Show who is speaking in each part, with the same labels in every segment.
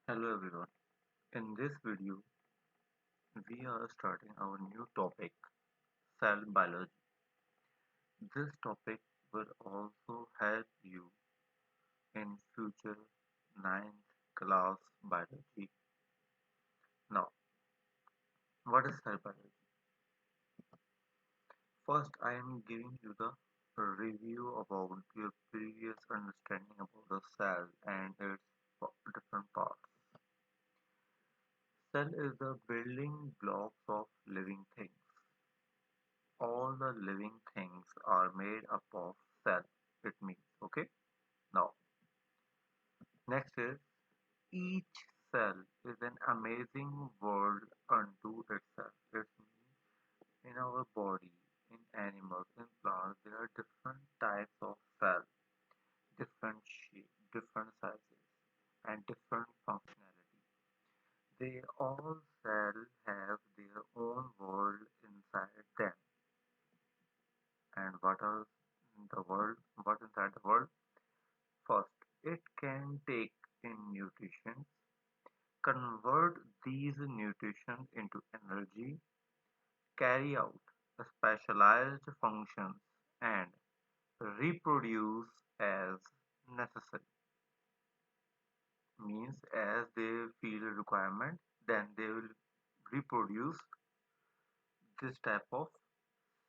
Speaker 1: Hello everyone. In this video, we are starting our new topic, cell biology. This topic will also help you in future ninth class biology. Now, what is cell biology? First, I am giving you the review about your previous understanding about the cell and its different parts. Cell is the building blocks of living things. All the living things are made up of cell. It means, okay. Now, next is each cell is an amazing world unto itself. It means in our body, in animals, in plants, there are different types of cells, different shape, different sizes, and different functionality. They all cell have their own world inside them. And what are the world? What inside the world? First, it can take in nutrition, convert these nutrition into energy, carry out specialized functions, and reproduce as necessary. Means as they feel a requirement, then they will reproduce this type of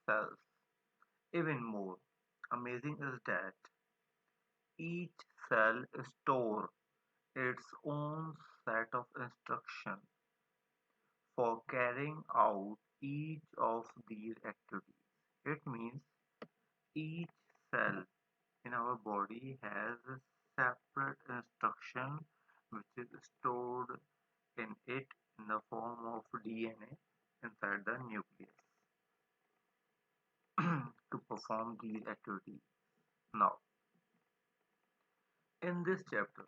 Speaker 1: cells. Even more amazing is that each cell stores its own set of instructions for carrying out each of these activities. It means each cell in our body has a separate instruction which is stored in it in the form of DNA inside the nucleus to perform these activities. Now, in this chapter,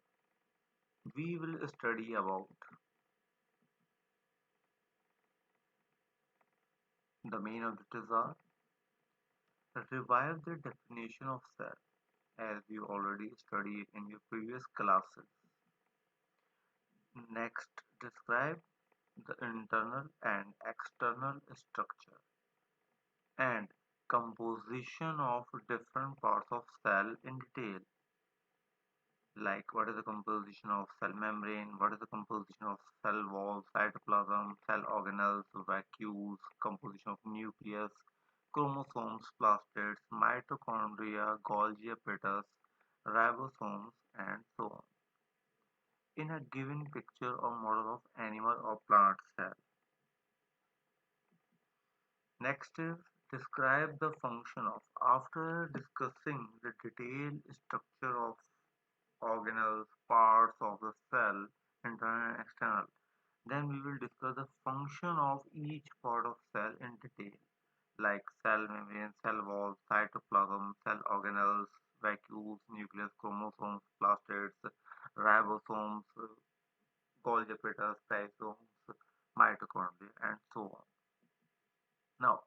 Speaker 1: we will study about the main objectives are revive the definition of cell as you already studied in your previous classes. Next, describe the internal and external structure and composition of different parts of cell in detail, like what is the composition of cell membrane, what is the composition of cell wall, cytoplasm, cell organelles, vacuoles, composition of nucleus, chromosomes, plastids, mitochondria, Golgi apparatus, ribosomes, and so on. In a given picture or model of animal or plant cell. Next is describe the function of. After discussing the detailed structure of organelles, parts of the cell, internal and external, then we will discuss the function of each part of cell in detail, like cell membrane, cell wall, cytoplasm, cell organelles, vacuoles, nucleus, chromosomes, plastids, ribosomes, Golgi apparatus, lysosomes, mitochondria, and so on. Now,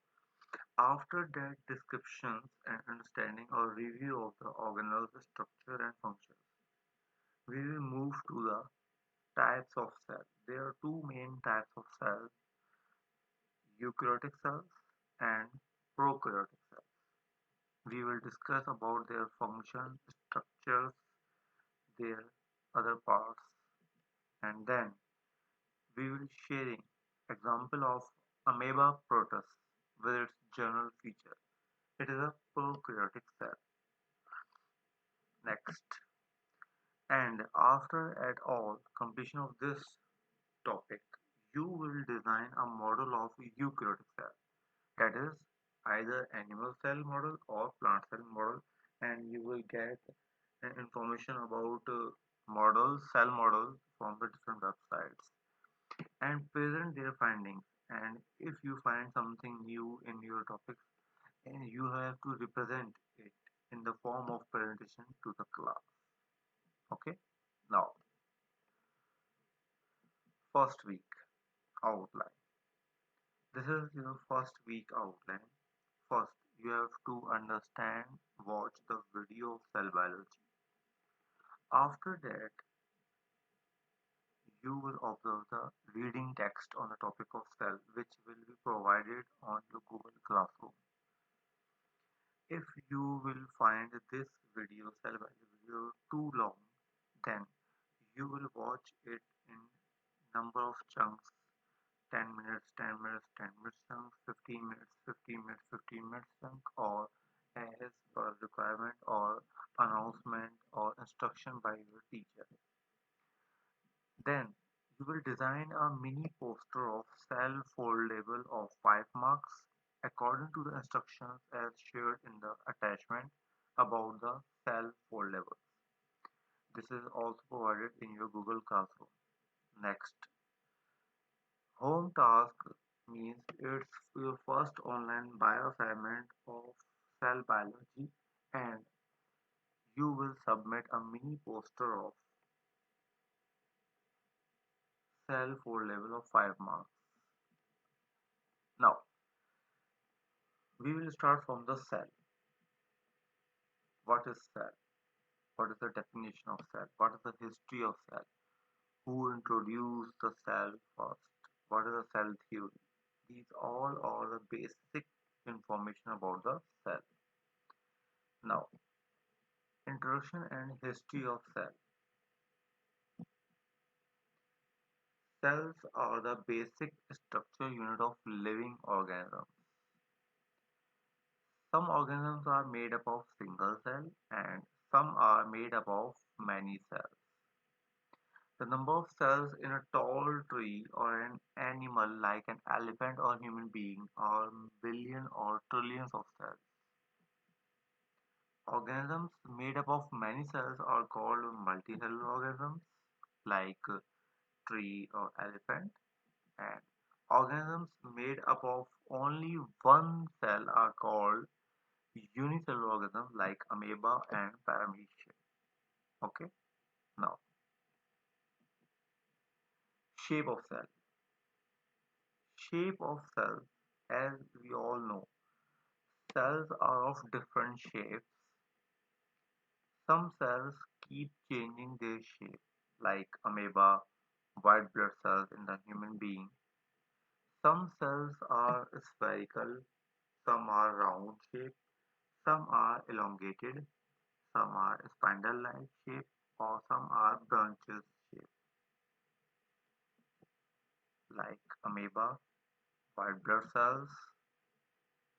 Speaker 1: after that descriptions and understanding or review of the organelles structure and functions, we will move to the types of cells. There are two main types of cells, eukaryotic cells and prokaryotic cells. We will discuss about their function, structures, their other parts, and then we will sharing example of amoeba protus with its general feature. It is a prokaryotic cell. Next, and after at all completion of this topic, you will design a model of eukaryotic cell. That is either animal cell model or plant cell model, and you will get information about models, cell models from the different websites and present their findings. And if you find something new in your topic, and you have to represent it in the form of presentation to the class. Okay. Now, first week outline. This is your first week outline. First, you have to understand, watch the video of cell biology. After that, you will observe the reading text on the topic of cell, which will be provided on your Google Classroom. If you will find this cell biology video too long, then you will watch it in number of chunks: 10 minutes, 10 minutes, 10 minutes chunks, 15 minutes, 15 minutes, 15 minutes chunk, or as per requirement or announcement or instruction by your teacher. Then you will design a mini poster of cell foldable of 5 marks according to the instructions as shared in the attachment about the cell foldable. This is also provided in your Google Classroom. Next, home task means it's your first online bio assignment of cell biology, and you will submit a mini poster of cell foldable of 5 marks. Now, we will start from the cell. What is cell? What is the definition of cell? What is the history of cell? Who introduced the cell first? What is the cell theory? These all are the basic information about the cell. Now, introduction and history of cell. Cells are the basic structure unit of living organisms. Some organisms are made up of single cell and some are made up of many cells. The number of cells in a tall tree or an animal like an elephant or human being are billion or trillions of cells. Organisms made up of many cells are called multicellular organisms like tree or elephant, and organisms made up of only one cell are called unicellular organisms like amoeba and paramecium. Okay, now shape of cell. Shape of cells, as we all know, cells are of different shapes. Some cells keep changing their shape, like amoeba, white blood cells in the human being. Some cells are spherical, some are round shaped, some are elongated, some are spindle-like shape, or some are branches shaped, like amoeba, white blood cells,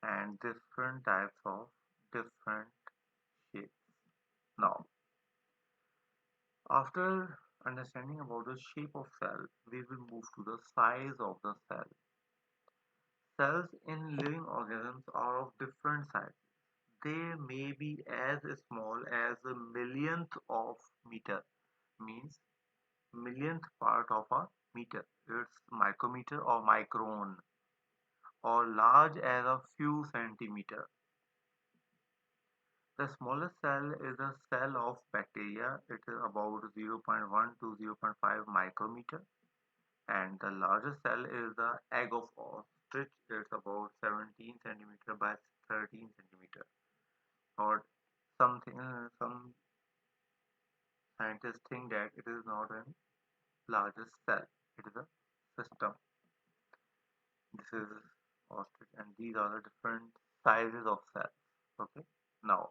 Speaker 1: and different types of different shapes. Now, after understanding about the shape of cell, we will move to the size of the cell. Cells in living organisms are of different sizes. They may be as small as a millionth of meter, means millionth part of a meter. It's micrometer or micron, or large as a few centimeter. The smallest cell is a cell of bacteria. It is about 0.1 to 0.5 micrometer. And the largest cell is the egg of ostrich. It's about 17 centimeter by 13 centimeter. Or something, some scientists think that it is not a largest cell. It is a system. This is ostrich, and these are the different sizes of cells. Okay. Now,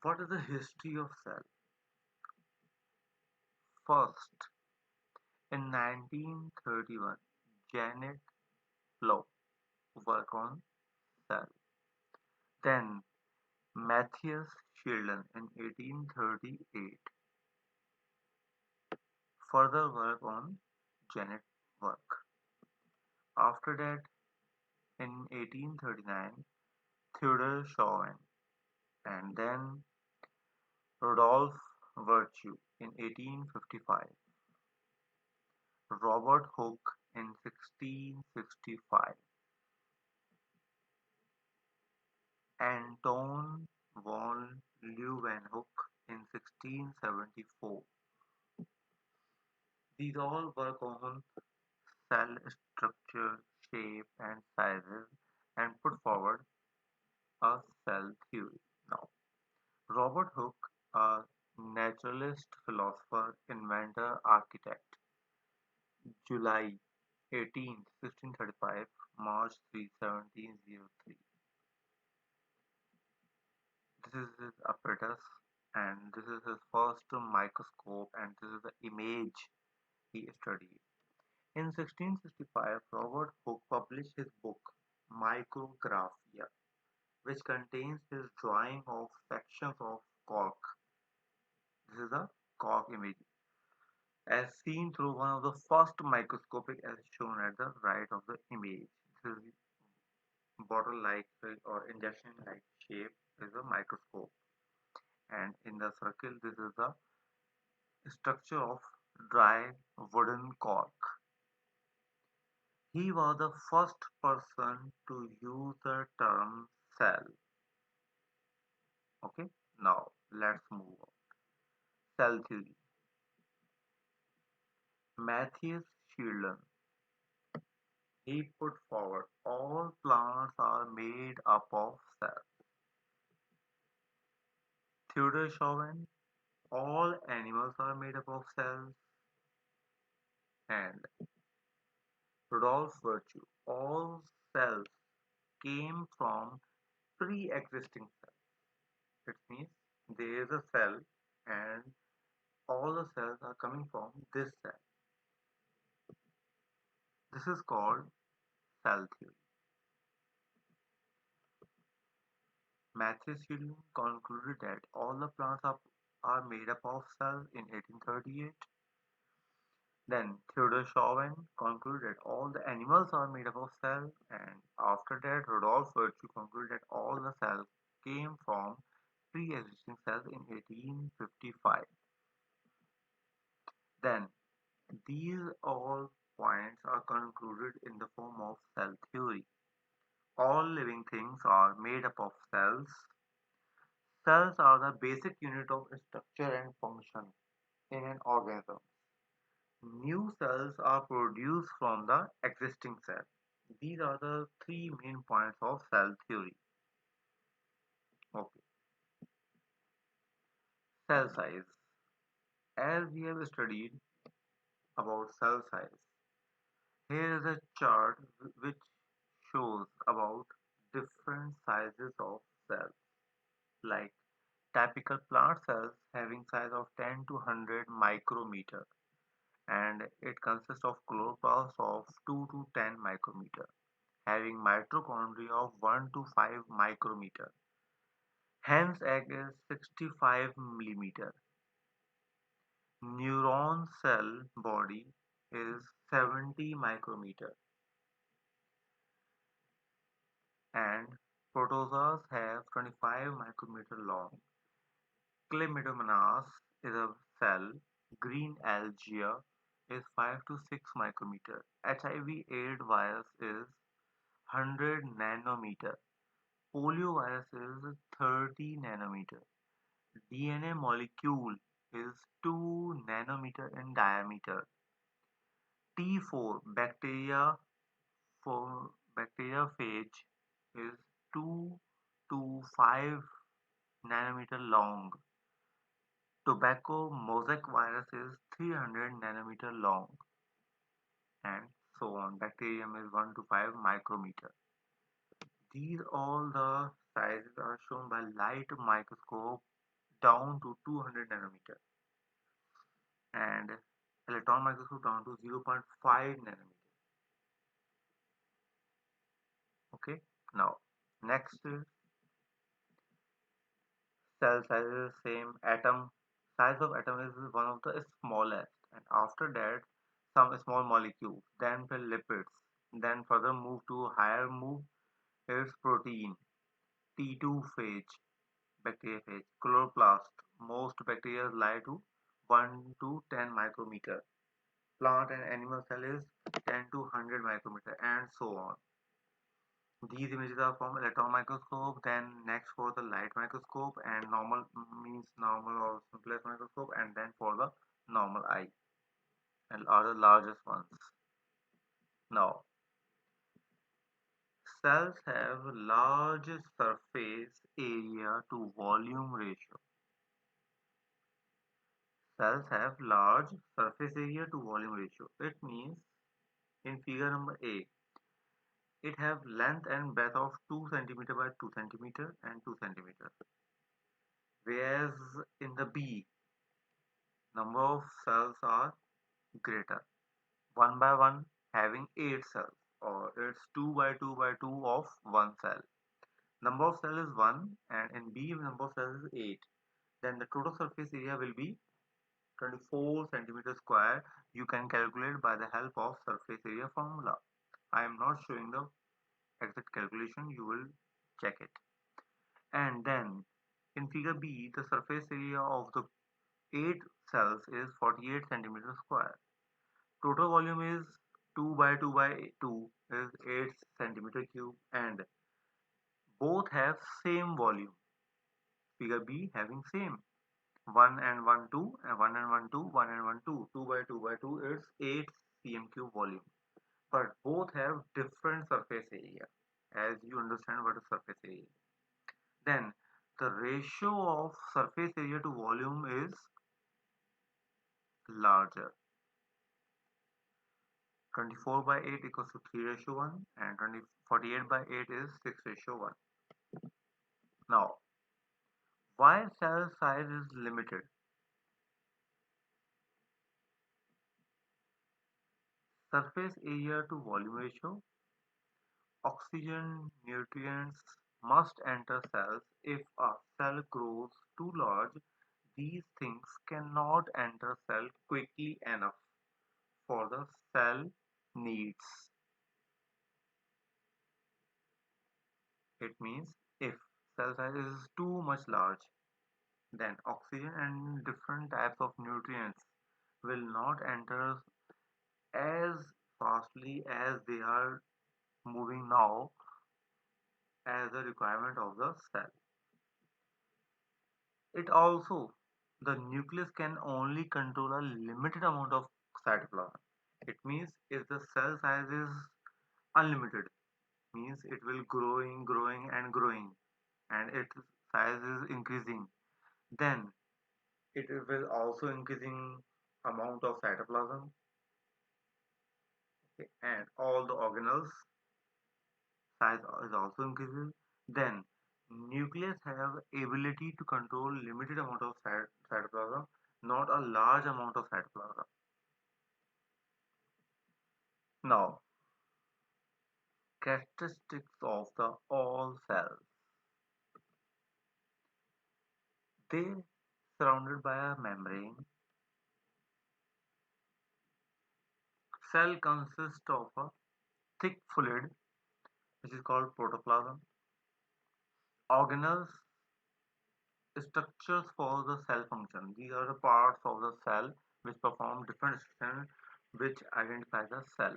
Speaker 1: what is the history of cell? First, in 1931, Janet Low worked on cell. Then Matthias Schilden in 1838 further work on genetic work. After that, in 1839, Theodore Chauvin, and then Rudolf Virchow in 1855, Robert Hooke in 1665, Anton von Leeuwenhoek in 1674. These all work on cell structure, shape, and sizes and put forward a cell theory. Now, Robert Hooke, a Naturalist, philosopher, inventor, architect. July 18th, 1635, March 3, 1703. This is his apparatus, and this is his first microscope, and this is the image he studied. In 1665, Robert Hooke published his book Micrographia, which contains his drawing of sections of cork. This is a cork image, as seen through one of the first microscopic as shown at the right of the image. This is bottle-like or injection-like shape is a microscope, and in the circle, this is the structure of dry wooden cork. He was the first person to use the term cell. Okay, now let's move on. Cell theory. Matthias Schleiden. He put forward all plants are made up of cells. Theodor Chauvin. All animals are made up of cells. And Rudolf Virchow. All cells came from pre-existing cells. It means there is a cell and all the cells are coming from this cell. This is called cell theory. Matthew Schleiden concluded that all the plants are made up of cells in 1838. Then Theodor Chauvin concluded that all the animals are made up of cells, and after that Rudolf Virchow concluded that all the cells came from pre-existing cells in 1855. Then these all points are concluded in the form of cell theory. All living things are made up of cells. Cells are the basic unit of structure and function in an organism. New cells are produced from the existing cell. These are the three main points of cell theory. Okay. Cell size. As we have studied about cell size, here is a chart which shows about different sizes of cells, like typical plant cells having size of 10 to 100 micrometer, and it consists of chloroplasts of 2 to 10 micrometer, having mitochondria of 1 to 5 micrometer. Hen's egg is 65 millimeter. Neuron cell body is 70 micrometer, and protozoas have 25 micrometer long. Chlamydomonas is a cell. Green algae is 5 to 6 micrometer. HIV/AIDS virus is 100 nanometer. Poliovirus is 30 nanometer. DNA molecule is 2 nanometer in diameter. T4 for bacteriophage is 2 to 5 nanometer long. Tobacco mosaic virus is 300 nanometer long, and so on. Bacterium is 1 to 5 micrometer. These all the sizes are shown by light microscope down to 200 nanometer, and electron microscope down to 0.5 nanometer. Okay, now next is cell size is same. Atom size of atom is one of the smallest, and after that some small molecules, then the lipids, then further move to higher move is protein. T2 phage, bacteriophage. Chloroplast, most bacteria lie to 1 to 10 micrometer. Plant and animal cell is 10 to 100 micrometer, and so on. These images are from electron microscope, then next for the light microscope, and normal means normal or simplest microscope, and then for the normal eye, and are the largest ones. Now, cells have large surface area to volume ratio. Cells have large surface area to volume ratio. It means in figure number A, it have length and breadth of 2 centimeter by 2 centimeter and 2 centimeter. Whereas in the B, number of cells are greater. 1 by 1 having 8 cells, or it's 2 by 2 by 2 of 1 cell. Number of cells is 1 and in B number of cells is 8. Then the total surface area will be 24 centimeter square. You can calculate by the help of surface area formula. I am not showing the exact calculation, you will check it. And then in figure B, the surface area of the 8 cells is 48 centimeter square. Total volume is 2 by 2 by 2 is 8 centimeter cube, and both have same volume. Figure B having same 1 and 1 2 and 1 and 1 2 1 and 1 2 2 by 2 by 2 is 8 cm cube volume, but both have different surface area. As you understand what is surface area, then the ratio of surface area to volume is larger. 24 by 8 equals to 3 ratio 1 and 48 by 8 is 6 ratio 1. Now, why cell size is limited? Surface area to volume ratio. Oxygen, nutrients must enter cells. If a cell grows too large, these things cannot enter cell quickly enough for the cell needs. It means if cell size is too much large, then oxygen and different types of nutrients will not enter as fastly as they are moving now as a requirement of the cell. It also, the nucleus can only control a limited amount of cytoplasm. It means if the cell size is unlimited, means it will growing and growing, and its size is increasing, then it will also increasing amount of cytoplasm, okay, and all the organelles size is also increases. Then nucleus have ability to control limited amount of cytoplasm, not a large amount of cytoplasm. Now, characteristics of the all cells. They surrounded by a membrane. Cell consists of a thick fluid which is called protoplasm. Organelles, structures for the cell function. These are the parts of the cell which perform different functions which identify the cell.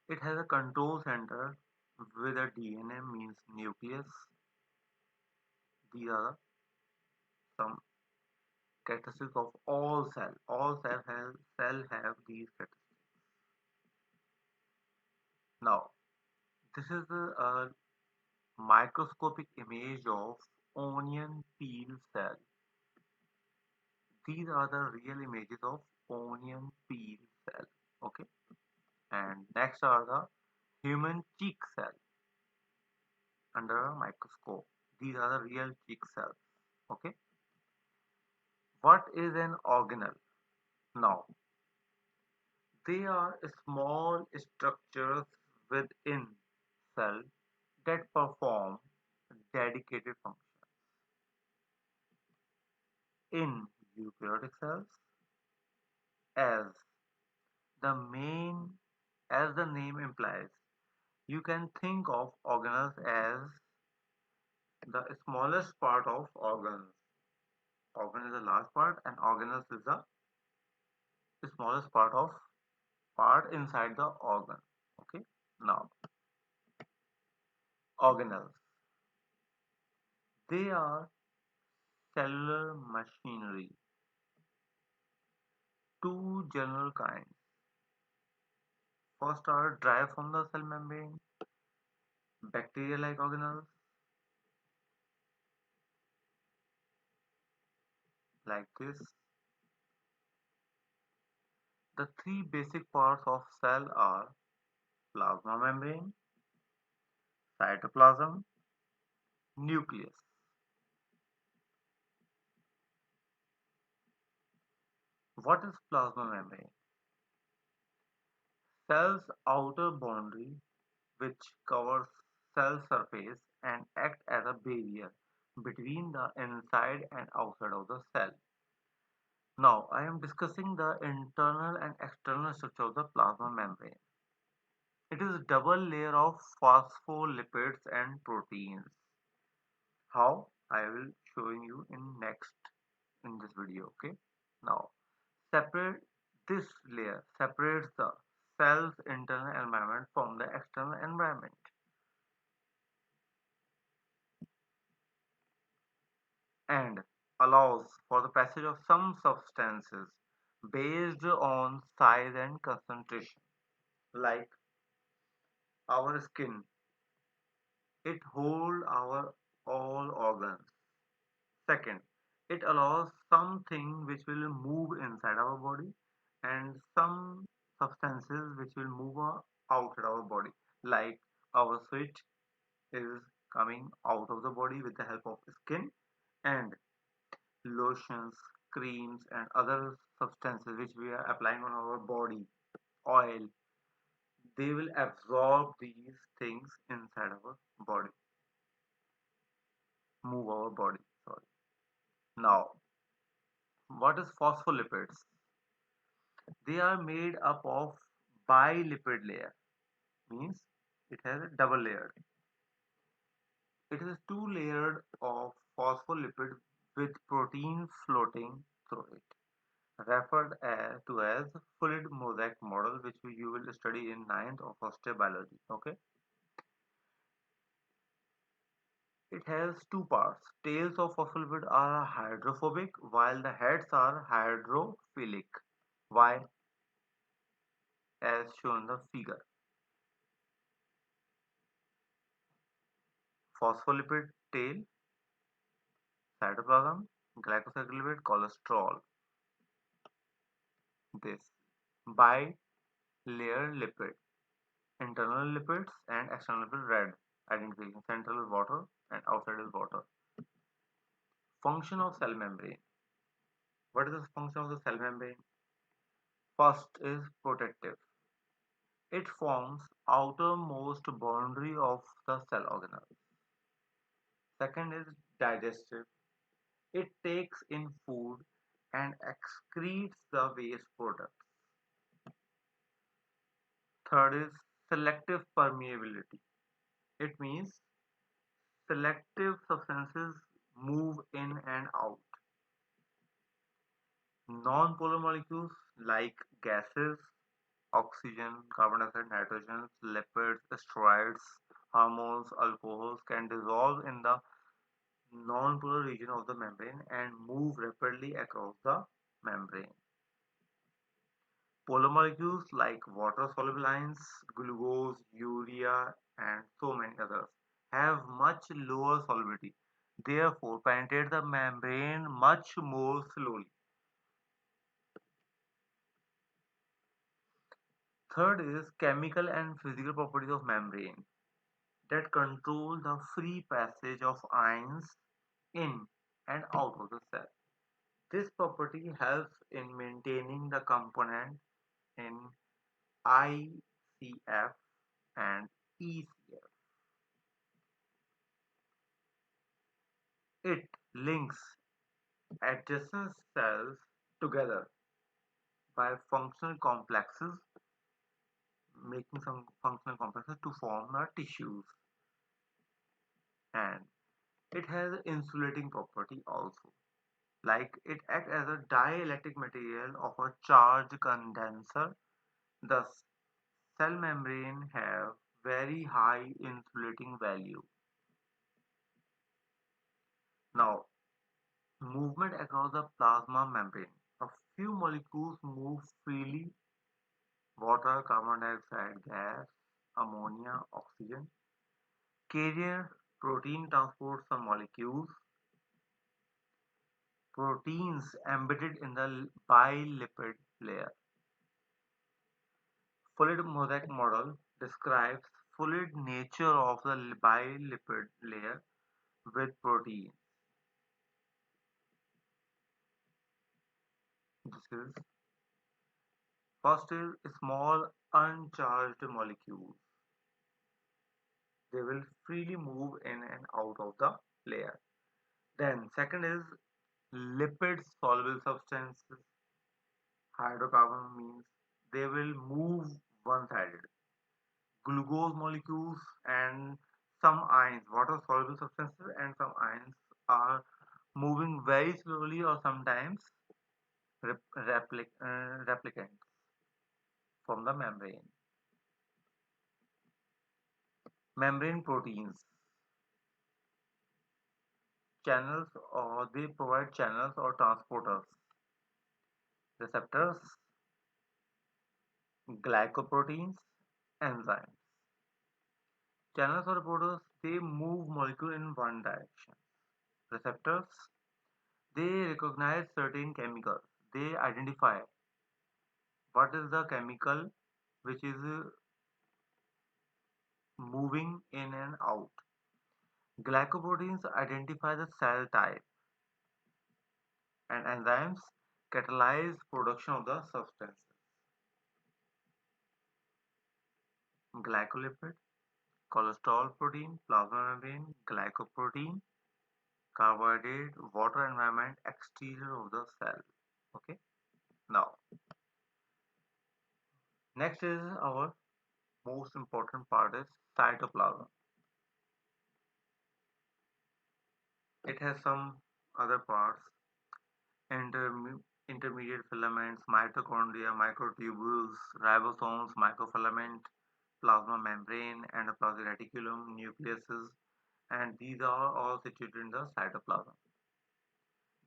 Speaker 1: It has a control center with a DNA means nucleus. These are some characteristics of all cell. All cell have these characteristics. Now, this is a microscopic image of onion peel cell. These are the real images of onion peel cell. Okay. And next are the human cheek cell under a microscope. These are the real cheek cells. Okay. What is an organelle? Now, they are small structures within cell that perform dedicated functions. In eukaryotic cells, as the main as the name implies, you can think of organelles as the smallest part of organs. Organ is a large part and organelles is the smallest part inside the organ. Okay. Now, organelles. They are cellular machinery. Two general kinds. First are derived from the cell membrane, bacteria-like organelles like this. The three basic parts of cell are plasma membrane, cytoplasm, nucleus. What is plasma membrane? Cell's outer boundary which covers cell surface and act as a barrier between the inside and outside of the cell. Now, I am discussing the internal and external structure of the plasma membrane. It is a double layer of phospholipids and proteins. How? I will showing you in next in this video. Okay. Now, separate this layer separates the cell's internal environment from the external environment and allows for the passage of some substances based on size and concentration. Like our skin, it holds our all organs. Second, it allows something which will move inside our body and some substances which will move outside our body. Like our sweat is coming out of the body with the help of skin, and lotions, creams, and other substances which we are applying on our body, oil, they will absorb these things inside our body, move our body. Sorry. Now, what is phospholipids? They are made up of bilipid layer, means it has a double layer. It is two layered of phospholipid with protein floating through it, referred to as fluid mosaic model, which you will study in ninth or first year biology. Okay, it has two parts. Tails of phospholipid are hydrophobic, while the heads are hydrophilic. Why? As shown in the figure, phospholipid tail, cytoplasm, glycosylate lipid, cholesterol. This bi-layer lipid, internal lipids and external lipid red identification. Central is water and outside is water. Function of cell membrane. What is the function of the cell membrane? First is protective. It forms outermost boundary of the cell organelle. Second is digestive. It takes in food and excretes the waste products. Third is selective permeability. It means selective substances move in and out. Non-polar molecules like gases, oxygen, carbon dioxide, nitrogen, lipids, steroids, hormones, alcohols can dissolve in the non-polar region of the membrane and move rapidly across the membrane. Polar molecules like water-soluble ions, glucose, urea, and so many others have much lower solubility, therefore penetrate the membrane much more slowly. Third is chemical and physical properties of membrane that control the free passage of ions in and out of the cell. This property helps in maintaining the component in ICF and ECF. It links adjacent cells together by functional complexes, making some functional complexes to form the tissues, and it has insulating property also. Like it acts as a dielectric material of a charge condenser. Thus, cell membrane have very high insulating value. Now, movement across the plasma membrane. A few molecules move freely: water, carbon dioxide gas, ammonia, oxygen. Carrier protein transports some molecules. Proteins embedded in the bilipid layer. Fluid mosaic model describes fluid nature of the bilipid layer with protein. This is first is small uncharged molecules. They will freely move in and out of the layer. Then second is lipid soluble substances. Hydrocarbon means they will move one-sided. Glucose molecules and some ions, water soluble substances and some ions are moving very slowly or sometimes replicants from the membrane. Membrane proteins, channels or they provide channels or transporters. Receptors, glycoproteins, enzymes. Channels or reporters, they move molecule in one direction. Receptors, they recognize certain chemicals. They identify what is the chemical which is moving in and out. Glycoproteins identify the cell type, and enzymes catalyze production of the substances. Glycolipid, cholesterol protein, plasma membrane, glycoprotein, carbohydrate, water environment, exterior of the cell. Okay. Now, next is our most important part is cytoplasm. It has some other parts, intermediate filaments, mitochondria, microtubules, ribosomes, microfilament, plasma membrane, endoplasmic reticulum, nucleuses, and these are all situated in the cytoplasm.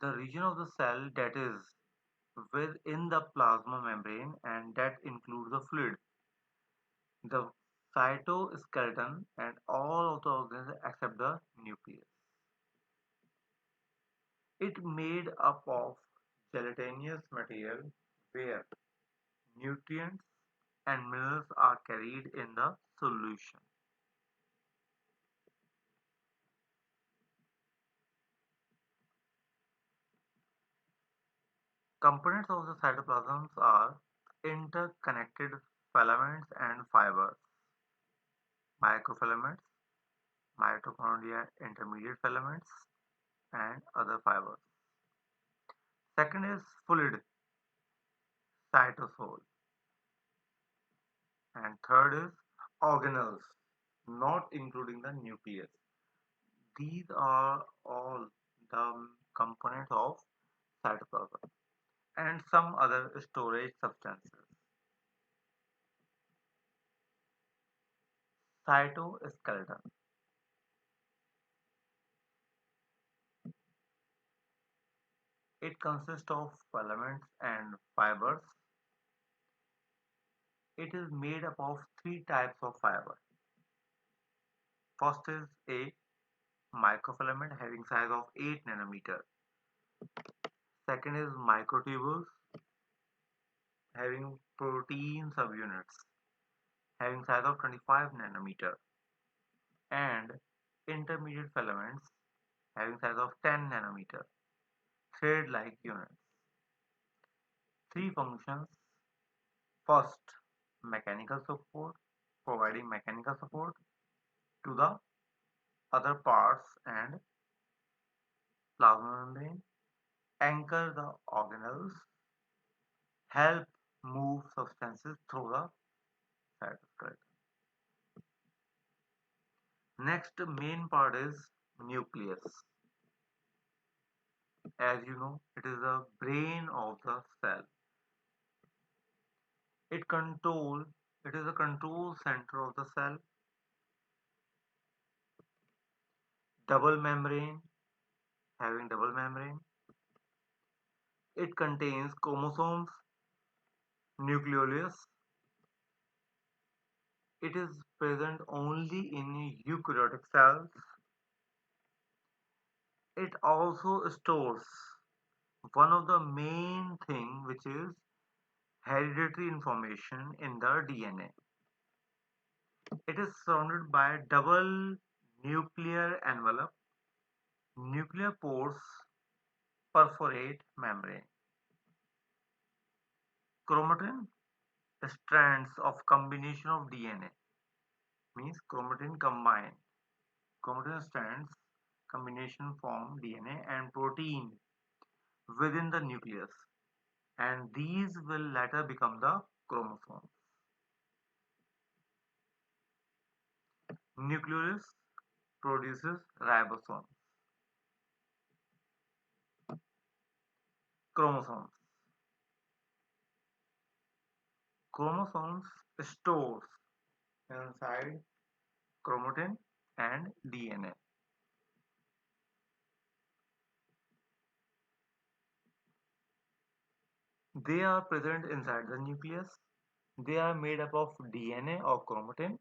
Speaker 1: The region of the cell that is within the plasma membrane and that includes the fluid, the cytoskeleton, and all of the organs except the nucleus. It made up of gelatinous material where nutrients and minerals are carried in the solution. Components of the cytoplasms are interconnected filaments and fibers, microfilaments, mitochondria, intermediate filaments, and other fibers. Second is fluid, cytosol, and third is organelles, not including the nucleus. These are all the components of cytoplasm and some other storage substances. Cytoskeleton. It consists of filaments and fibers. It is made up of three types of fiber. First is a microfilament having size of 8 nanometer. Second is microtubules having protein subunits having size of 25 nanometer and intermediate filaments having size of 10 nanometer thread-like units. Three functions. First, mechanical support, providing mechanical support to the other parts and plasma membrane, anchor the organelles, help move substances through the cytosol. Next main part is nucleus. As you know, it is the brain of the cell. It control it is the control center of the cell. Double membrane, having double membrane. It contains chromosomes, nucleolus. It is present only in eukaryotic cells. It also stores one of the main thing which is hereditary information in the DNA. It is surrounded by a double nuclear envelope. Nuclear pores perforate membrane. Chromatin strands of combination of DNA means chromatin strands combination form DNA and protein within the nucleus, and these will later become the chromosomes. Nucleus produces ribosomes. Chromosomes. Chromosomes stores inside chromatin and DNA. They are present inside the nucleus. They are made up of DNA or chromatin.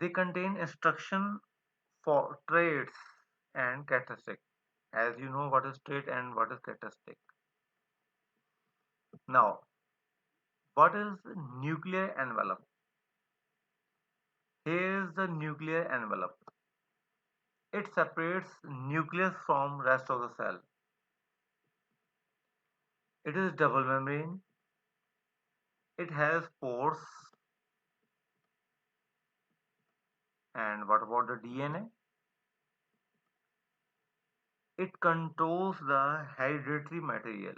Speaker 1: They contain instruction for traits and characteristic. As you know what is trait and what is characteristic. Now, what is nuclear envelope? Here is the nuclear envelope. It separates nucleus from rest of the cell. It is double membrane. It has pores. And what about the DNA? It controls the hereditary material.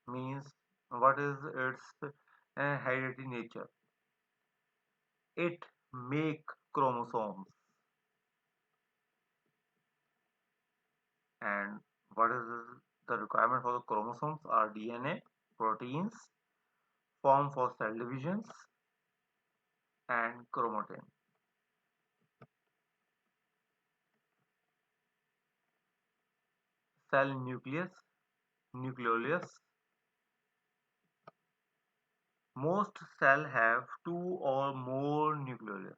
Speaker 1: Means what is its hereditary nature? It make chromosomes. And what is the requirement for the chromosomes are DNA, proteins, form for cell divisions, and chromatin. Cell nucleus, nucleolus. Most cell have two or more nucleolus.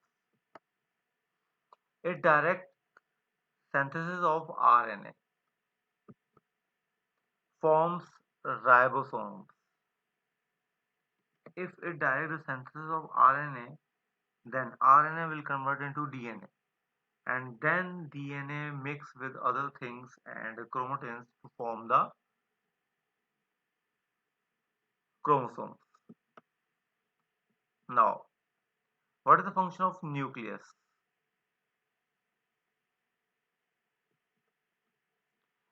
Speaker 1: A direct synthesis of RNA forms ribosomes. If it direct synthesis of RNA, then RNA will convert into DNA, and then DNA mix with other things and chromatins to form the chromosomes. Now, what is the function of nucleus?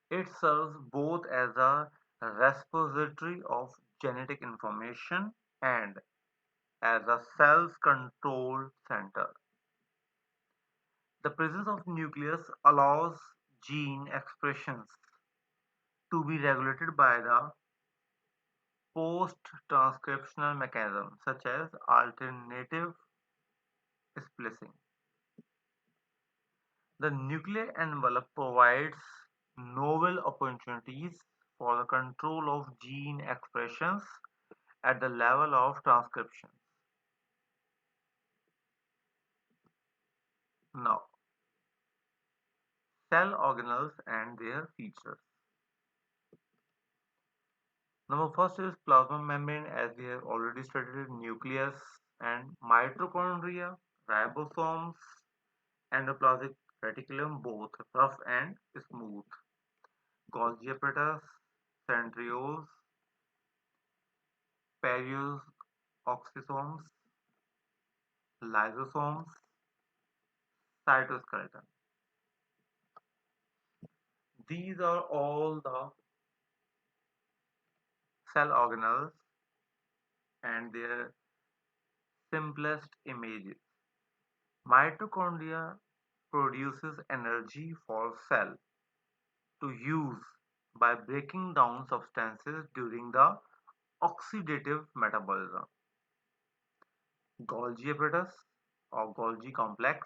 Speaker 1: It serves both as a repository of genetic information and as a cell's control center. The presence of nucleus allows gene expressions to be regulated by the post-transcriptional mechanism such as alternative splicing. The nuclear envelope provides novel opportunities for the control of gene expressions at the level of transcription. Now, cell organelles and their features. Number first is plasma membrane, as we have already studied, nucleus and mitochondria, ribosomes, endoplasmic reticulum, both rough and smooth, Golgi apparatus, centrioles, perioxysomes, lysosomes, cytoskeleton. These are all the cell organelles and their simplest images. Mitochondria produces energy for cell to use by breaking down substances during the oxidative metabolism. Golgi apparatus or Golgi complex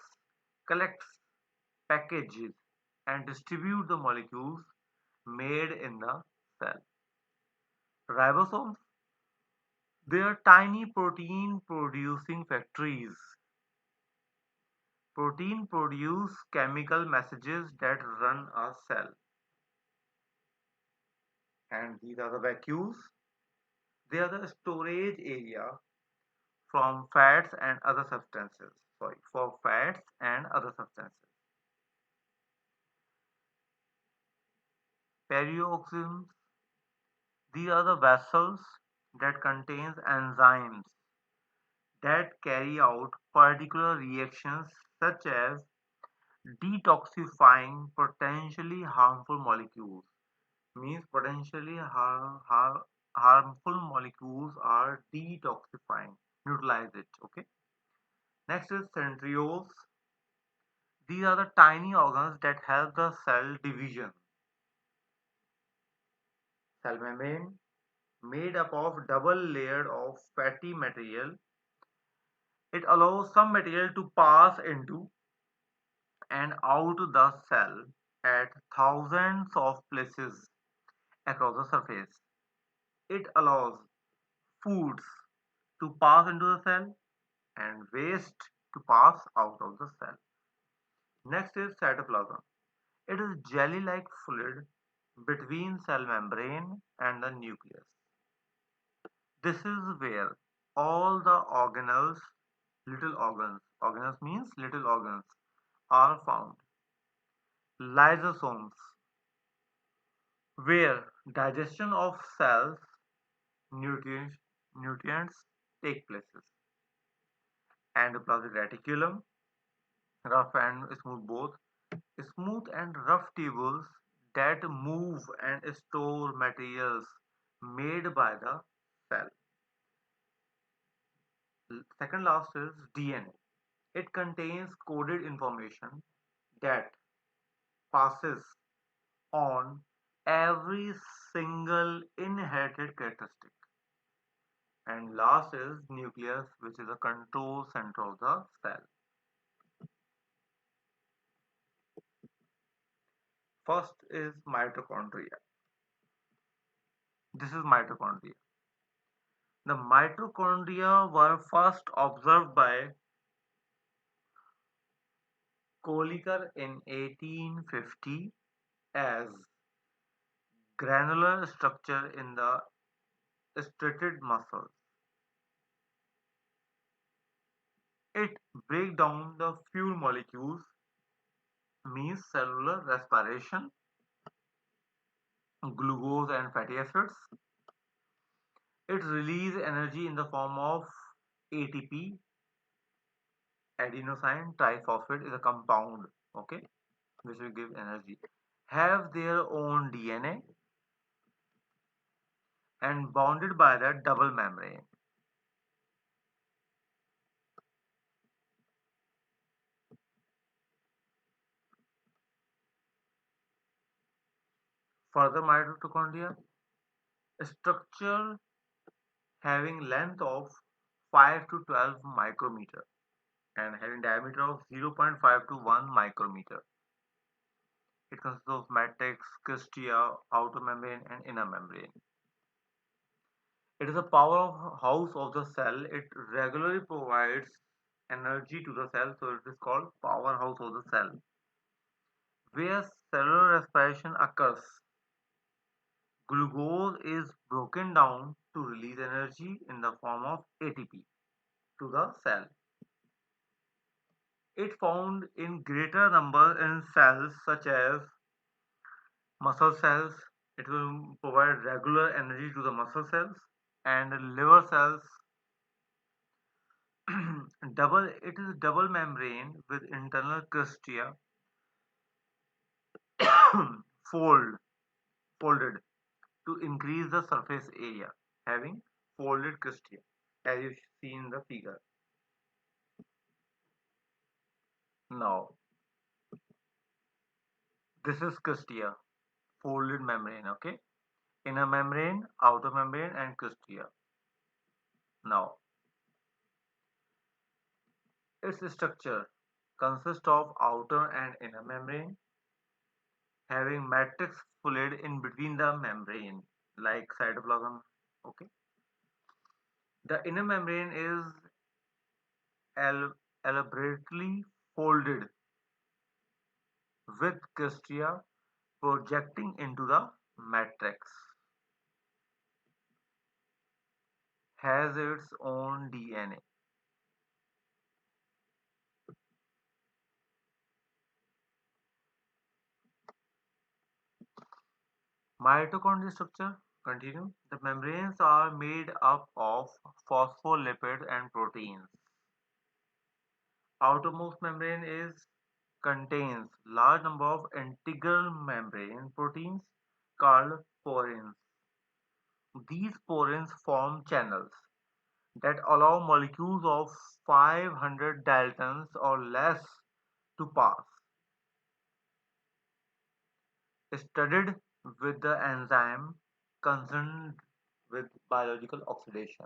Speaker 1: collects, packages, and distributes the molecules made in the cell. Ribosomes, they are tiny protein producing factories. Protein produce chemical messages that run a cell. And these are the vacuoles. They are the storage area from fats and other substances. Sorry, for fats and other substances. Pereoxisms, these are the vessels that contains enzymes that carry out particular reactions such as detoxifying potentially harmful molecules. Means potentially harmful molecules are detoxifying, neutralize it. Okay. Next is centrioles. These are the tiny organs that help the cell division. Cell membrane, made up of double layer of fatty material, it allows some material to pass into and out the cell at thousands of places across the surface. It allows foods to pass into the cell and waste to pass out of the cell. Next is cytoplasm. It is jelly-like fluid between cell membrane and the nucleus. This is where all the organelles, little organs, organelles means little organs, are found. Lysosomes, where digestion of cells nutrients, nutrients take places. Endoplasmic reticulum, rough and smooth both. Smooth and rough tubules that move and store materials made by the cell. Second last is DNA. It contains coded information that passes on every single inherited characteristic. And last is nucleus, which is the control center of the cell. First is mitochondria. This is mitochondria. The mitochondria were first observed by Kolliker in 1850 as granular structure in the striated muscles. It breaks down the fuel molecules, means cellular respiration, glucose and fatty acids. It releases energy in the form of ATP. Adenosine triphosphate is a compound, okay, which will give energy. Have their own DNA and bounded by the double membrane. Further mitochondria, structure having length of 5 to 12 micrometer and having diameter of 0.5 to 1 micrometer. It consists of matrix, cristia, outer membrane and inner membrane. It is a powerhouse of the cell. It regularly provides energy to the cell, so it is called powerhouse of the cell. Where cellular respiration occurs, glucose is broken down to release energy in the form of ATP to the cell. It found in greater number in cells such as muscle cells. It will provide regular energy to the muscle cells and liver cells. It is double membrane with internal cristia fold folded to increase the surface area, having folded cristia as you see in the figure. Now this is cristia, folded membrane, okay, inner membrane, outer membrane and cristia. Now its structure consists of outer and inner membrane having matrix fluid in between the membrane like cytoplasm, okay. The inner membrane is elaborately folded with cristia projecting into the matrix. has its own DNA. Mitochondrial structure. Continue. The membranes are made up of phospholipids and proteins. Outermost membrane is contains large number of integral membrane proteins called porins. These porins form channels that allow molecules of 500 daltons or less to pass. Studied with the enzyme concerned with biological oxidation.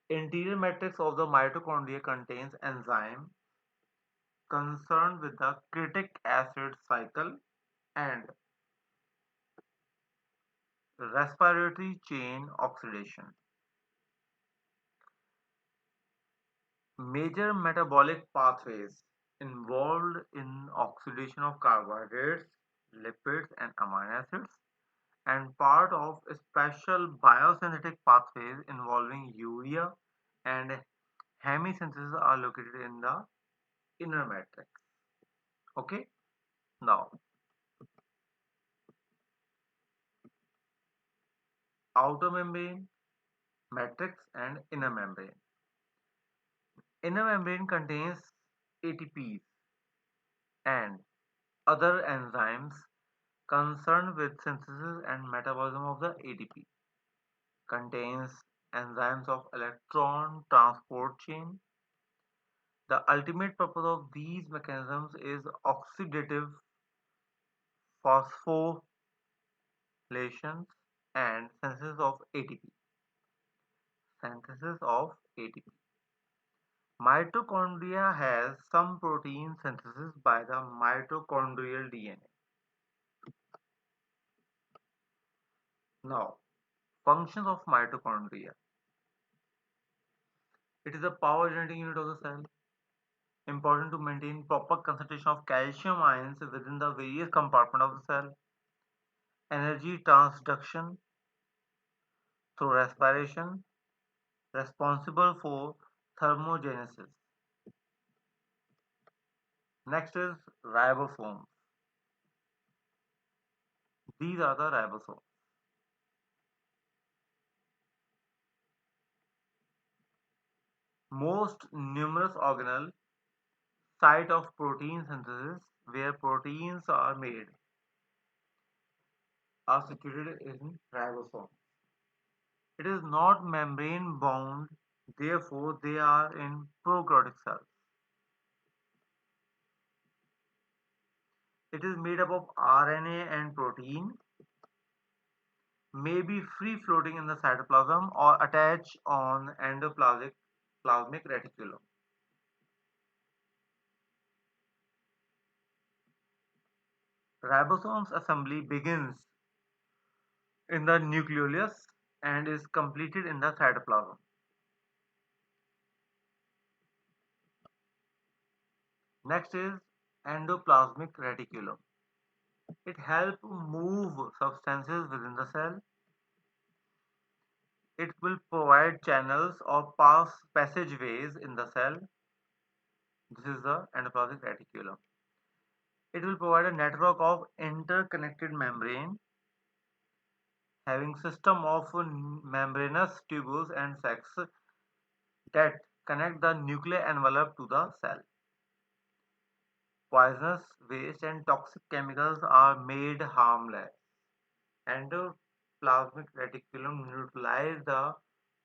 Speaker 1: Interior matrix of the mitochondria contains enzyme concerned with the critic acid cycle and respiratory chain oxidation. Major metabolic pathways involved in oxidation of carbohydrates, lipids, and amino acids, and part of special biosynthetic pathways involving urea and hemosynthesis are located in the inner matrix. Okay, now outer membrane, matrix, and inner membrane. Inner membrane contains ATPs and other enzymes concerned with synthesis and metabolism of the ATP. Contains enzymes of electron transport chain. The ultimate purpose of these mechanisms is oxidative phosphorylation and synthesis of ATP. Synthesis of ATP. Mitochondria has some protein synthesis by the mitochondrial DNA. Now, functions of mitochondria. It is a power generating unit of the cell, important to maintain proper concentration of calcium ions within the various compartments of the cell. Energy transduction through respiration, responsible for thermogenesis. Next is ribosomes. These are the ribosomes. Most numerous organelle site of protein synthesis where proteins are made are situated in ribosome. It is not membrane bound, therefore they are in prokaryotic cells. It is made up of RNA and protein, may be free floating in the cytoplasm or attached on endoplasmic plasmic reticulum. Ribosomes assembly begins in the nucleolus and is completed in the cytoplasm. Next is endoplasmic reticulum. It helps move substances within the cell. It will provide channels or passageways in the cell. This is the endoplasmic reticulum. It will provide a network of interconnected membrane having system of membranous tubules and sacs that connect the nuclear envelope to the cell. Poisonous waste and toxic chemicals are made harmless. Endoplasmic reticulum neutralize the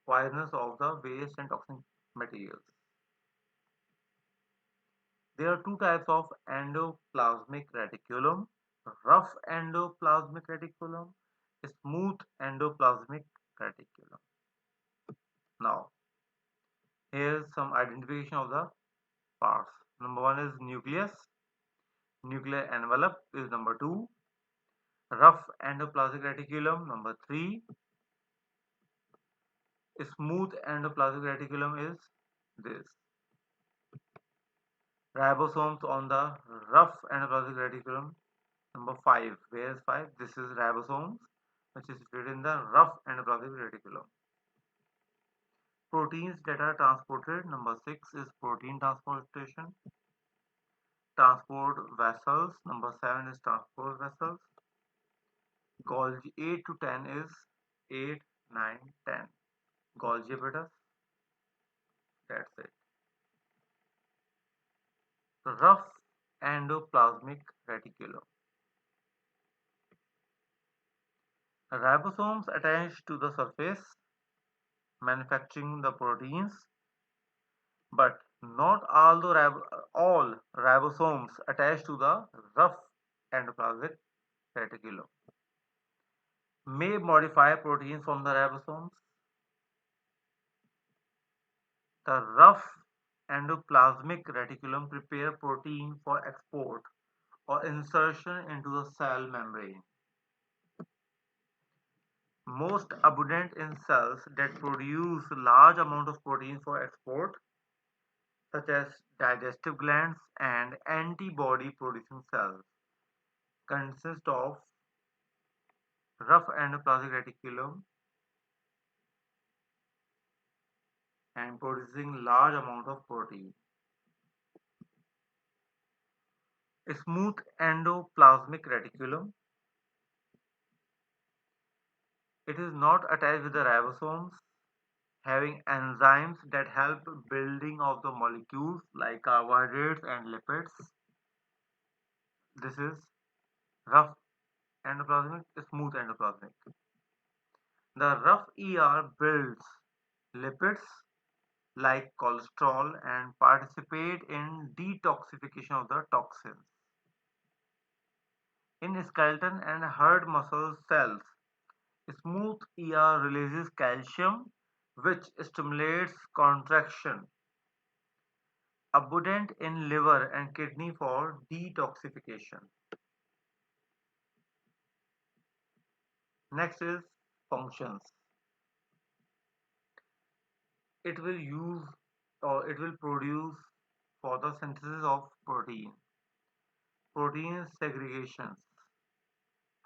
Speaker 1: poisonous of the waste and toxic materials. There are two types of endoplasmic reticulum: rough endoplasmic reticulum, smooth endoplasmic reticulum. Now, here's some identification of the parts. Number one is nucleus. Nuclear envelope is number two. Rough endoplasmic reticulum, number three. Smooth endoplasmic reticulum is this. Ribosomes on the rough endoplasmic reticulum, number five. Where is five? This is ribosomes. which is situated in the rough endoplasmic reticulum. Proteins that are transported. Number 6 is protein transportation. Transport vessels. Number 7 is transport vessels. Golgi 8 to 10 is 8, 9, 10. Golgi apparatus. That's it. Rough endoplasmic reticulum. Ribosomes attach to the surface, manufacturing the proteins, but not all ribosomes attached to the rough endoplasmic reticulum. May modify proteins from the ribosomes. The rough endoplasmic reticulum prepare protein for export or insertion into the cell membrane. Most abundant in cells that produce large amount of protein for export, such as digestive glands and antibody producing cells, consist of rough endoplasmic reticulum and producing large amount of protein. A smooth endoplasmic reticulum. It is not attached with the ribosomes, having enzymes that help building of the molecules like carbohydrates and lipids. This is rough endoplasmic, smooth endoplasmic. The rough ER builds lipids like cholesterol and participate in detoxification of the toxins. In skeleton and hard muscle cells, smooth ER releases calcium which stimulates contraction, abundant in liver and kidney for detoxification. Next is functions. It will use or it will produce for the synthesis of protein segregations,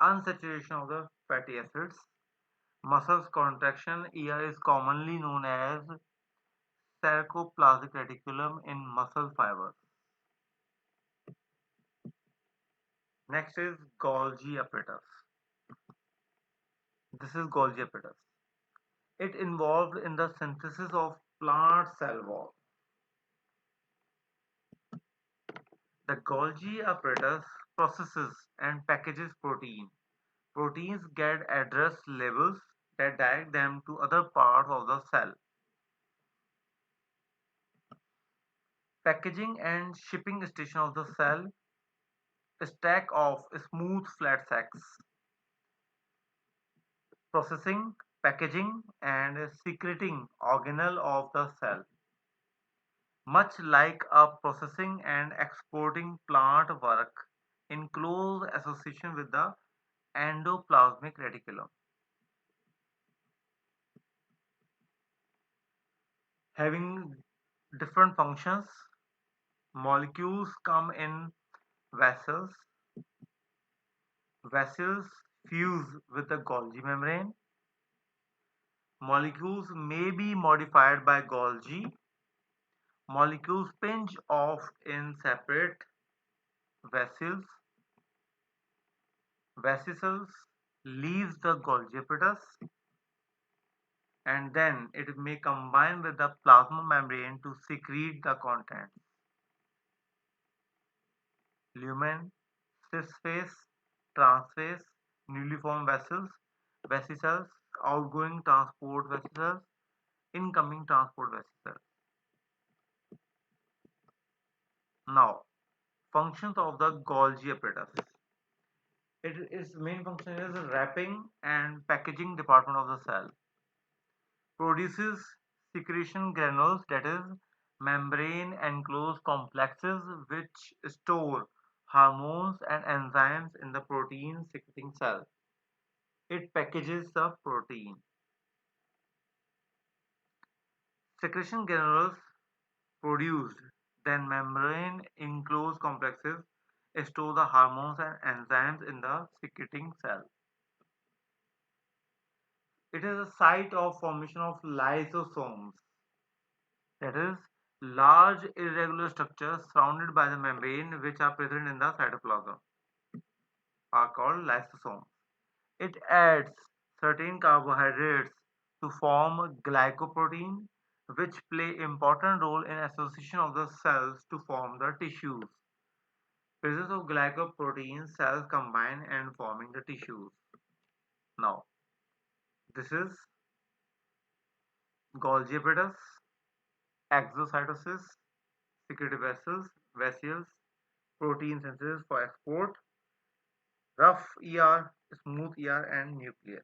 Speaker 1: unsaturation of the fatty acids, muscles contraction. ER is commonly known as sarcoplasmic reticulum in muscle fibers. Next is Golgi apparatus. This is Golgi apparatus. It involved in the synthesis of plant cell wall. The Golgi apparatus processes and packages protein. Proteins get address labels that direct them to other parts of the cell. Packaging and shipping station of the cell, a stack of smooth flat sacks. Processing, packaging and secreting organelle of the cell. Much like a processing and exporting plant work in close association with the endoplasmic reticulum. Having different functions, molecules come in vessels. Vessels fuse with the Golgi membrane. Molecules may be modified by Golgi. Molecules pinch off in separate vessels. Vesicles leaves the Golgi apparatus and then it may combine with the plasma membrane to secrete the contents. Lumen, cisphase, transphase, newly formed vessels, vesicles, outgoing transport vesicles, incoming transport vesicles. Now, functions of the Golgi apparatus. Its main function is wrapping and packaging department of the cell. Produces secretion granules, that is membrane enclosed complexes which store hormones and enzymes in the protein secreting cell. It packages the protein. Secretion granules produced, then membrane enclosed complexes store the hormones and enzymes in the secreting cell. It is a site of formation of lysosomes, that is, large irregular structures surrounded by the membrane which are present in the cytoplasm are called lysosomes. It adds certain carbohydrates to form glycoprotein, which play important role in association of the cells to form the tissues. Presence of glycoprotein cells combine and forming the tissues. Now, this is Golgi apparatus, exocytosis, secretive vessels, protein synthesis for export, rough ER, smooth ER, and nucleus.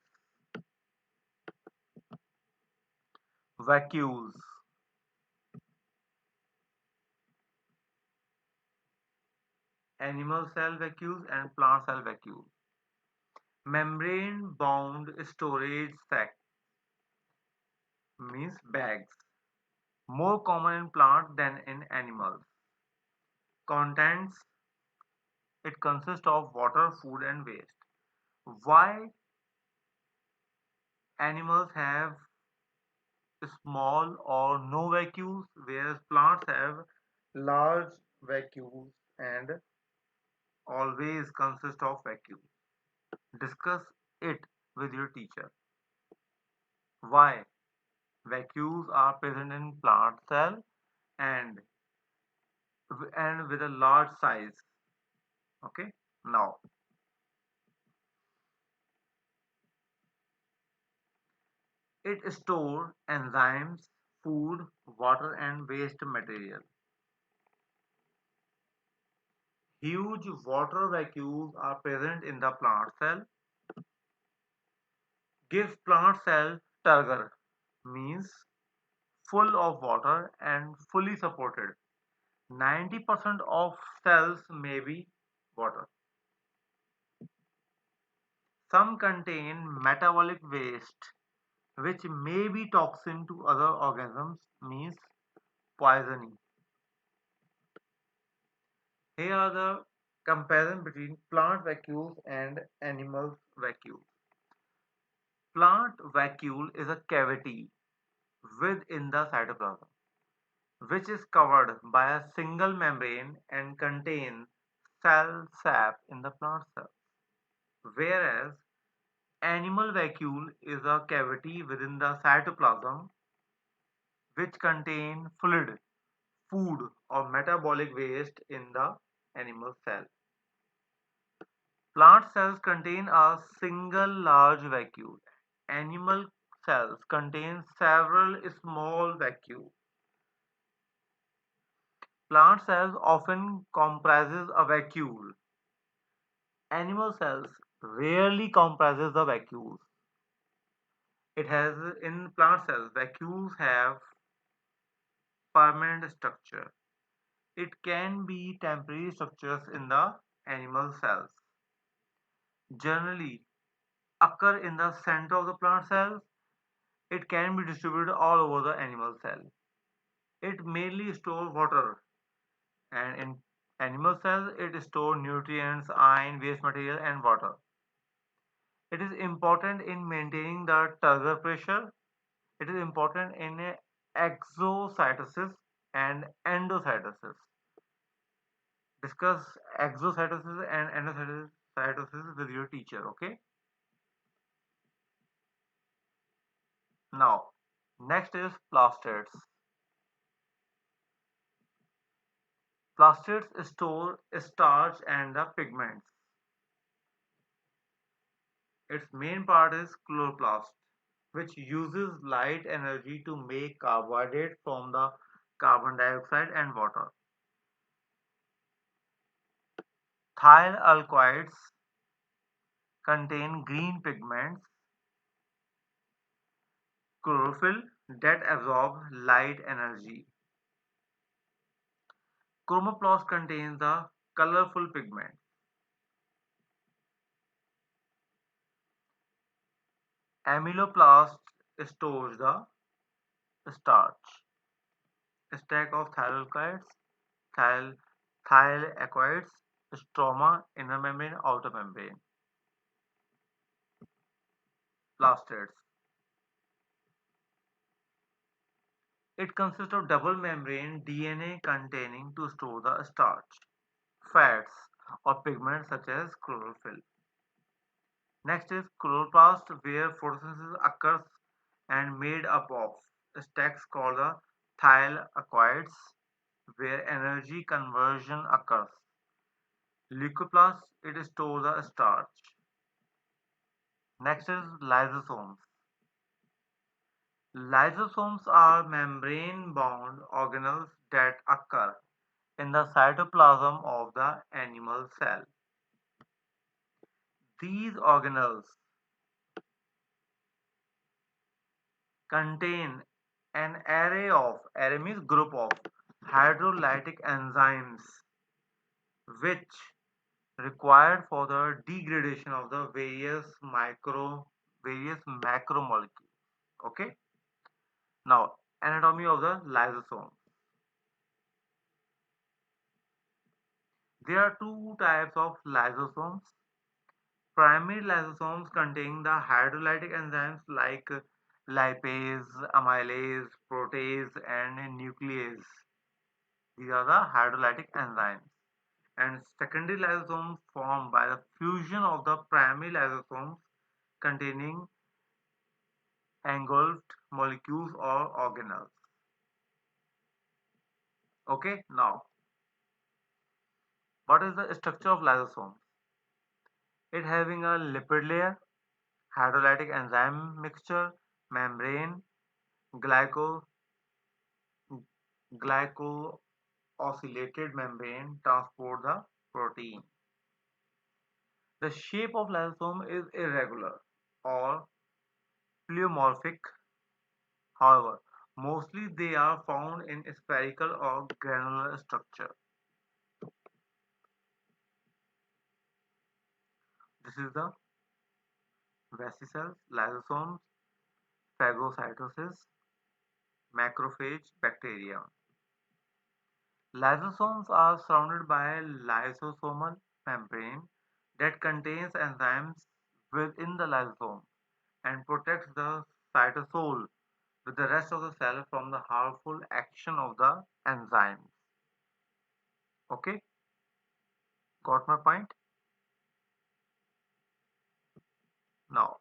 Speaker 1: Vacuoles. Animal cell vacuoles and plant cell vacuoles. Membrane bound storage sac means bags. More common in plant than in animals. Contents, it consists of water, food and waste. Why animals have small or no vacuoles whereas plants have large vacuoles and always consist of vacuoles? Discuss it with your teacher. Why vacuoles are present in plant cell and with a large size. Okay, now it stores enzymes, food, water and waste material. Huge water vacuoles are present in the plant cell. Gives plant cell turgor, means full of water and fully supported. 90% of cells may be water. Some contain metabolic waste which may be toxin to other organisms, means poisoning. Here are the comparison between plant vacuoles and animal vacuoles. Plant vacuole is a cavity within the cytoplasm which is covered by a single membrane and contains cell sap in the plant cell. Whereas animal vacuole is a cavity within the cytoplasm which contain fluid, food or metabolic waste in the animal cell. Plant cells contain a single large vacuole. Animal cells contain several small vacuoles. Plant cells often comprises a vacuole. Animal cells rarely comprises the vacuoles. It has in plant cells, vacuoles have permanent structure. It can be temporary structures in the animal cells. Generally occur in the center of the plant cells. It can be distributed all over the animal cell. It mainly stores water and in animal cells it stores nutrients, iron, waste material and water. It is important in maintaining the turgor pressure. It is important in exocytosis and endocytosis. Discuss exocytosis and endocytosis with your teacher, okay? Now, next is plastids. Plastids store starch and the pigments. Its main part is chloroplast, which uses light energy to make carbohydrate from the carbon dioxide and water. Thiol alkaloids contain green pigments, chlorophyll that absorb light energy. Chromoplast contains the colorful pigment. Amyloplast stores the starch. A stack of thiol thiol, thylakoids, stroma, inner membrane, outer membrane. Plastids. It consists of double membrane DNA containing to store the starch, fats, or pigments such as chlorophyll. Next is chloroplast, where photosynthesis occurs and made up of stacks called the thylakoids, where energy conversion occurs. Leucoplast, it stores the starch. Next is lysosomes. Lysosomes are membrane-bound organelles that occur in the cytoplasm of the animal cell. These organelles contain an array means group of hydrolytic enzymes which required for the degradation of the various macromolecules. Okay. Now, anatomy of the lysosome. There are two types of lysosomes. Primary lysosomes contain the hydrolytic enzymes like lipase, amylase, protease, and nuclease. These are the hydrolytic enzymes. And secondary lysosomes formed by the fusion of the primary lysosomes containing engulfed molecules or organelles. Okay, now what is the structure of lysosomes? It having a lipid layer, hydrolytic enzyme mixture, membrane, glyco glycosylated membrane transport the protein. The shape of lysosome is irregular or pleomorphic. However, mostly they are found in spherical or granular structure. This is the vesicles, lysosomes, phagocytosis, macrophage, bacteria. Lysosomes are surrounded by a lysosomal membrane that contains enzymes within the lysosome and protects the cytosol with the rest of the cell from the harmful action of the enzymes. Okay, got my point? Now,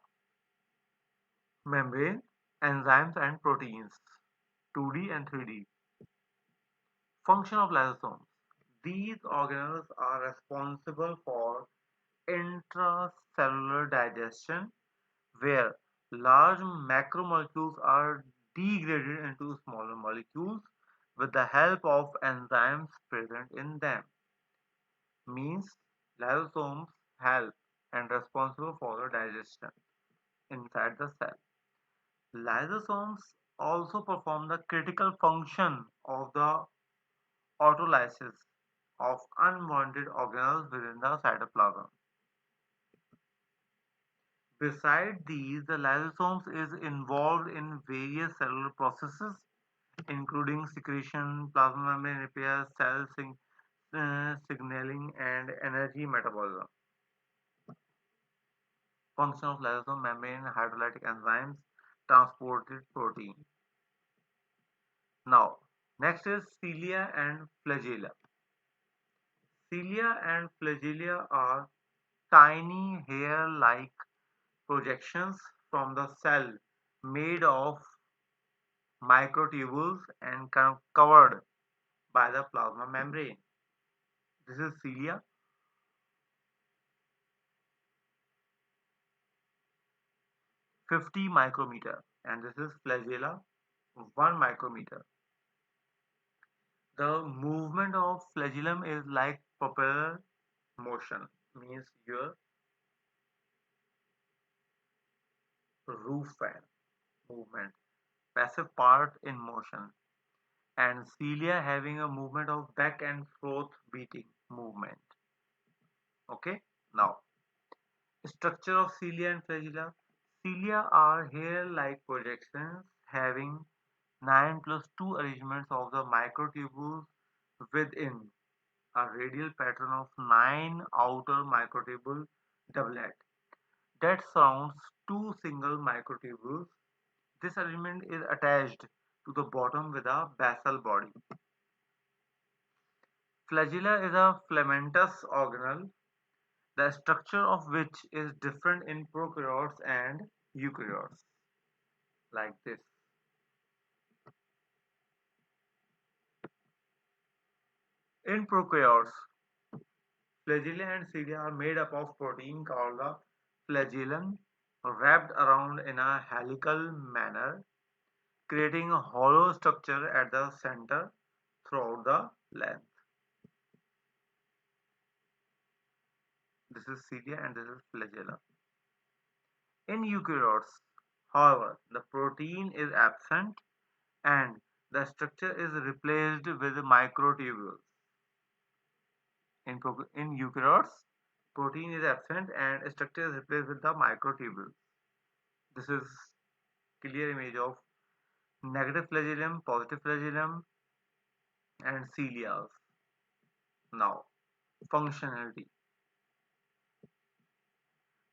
Speaker 1: membrane, enzymes and proteins, 2D and 3D. Function of lysosomes. These organelles are responsible for intracellular digestion, where large macromolecules are degraded into smaller molecules with the help of enzymes present in them. Means lysosomes help and responsible for the digestion inside the cell. Lysosomes also perform the critical function of the autolysis of unwanted organelles within the cytoplasm. Besides these, the lysosomes is involved in various cellular processes, including secretion, plasma membrane repair, signaling, and energy metabolism. Function of lysosome membrane hydrolytic enzymes transported protein. Now, next is cilia and flagella. Cilia and flagella are tiny hair-like projections from the cell made of microtubules and covered by the plasma membrane. This is cilia, 50 micrometer, and this is flagella, 1 micrometer. The movement of flagellum is like propeller motion, means your roof fan movement, passive part in motion, and cilia having a movement of back and forth beating movement. Okay, now structure of cilia and flagella. Cilia are hair-like projections having 9 plus 2 arrangements of the microtubules within a radial pattern of 9 outer microtubule doublet that surrounds two single microtubules. This arrangement is attached to the bottom with a basal body. Flagella is a filamentous organelle, the structure of which is different in prokaryotes and eukaryotes, like this. In prokaryotes, flagella and cilia are made up of protein called the flagellum, wrapped around in a helical manner, creating a hollow structure at the center throughout the length. This is cilia and this is flagella. In eukaryotes, however, the protein is absent and the structure is replaced with microtubules. In eukaryotes, protein is absent and structure is replaced with the microtubules. This is clear image of negative flagellum, positive flagellum, and cilia. Now, functionality.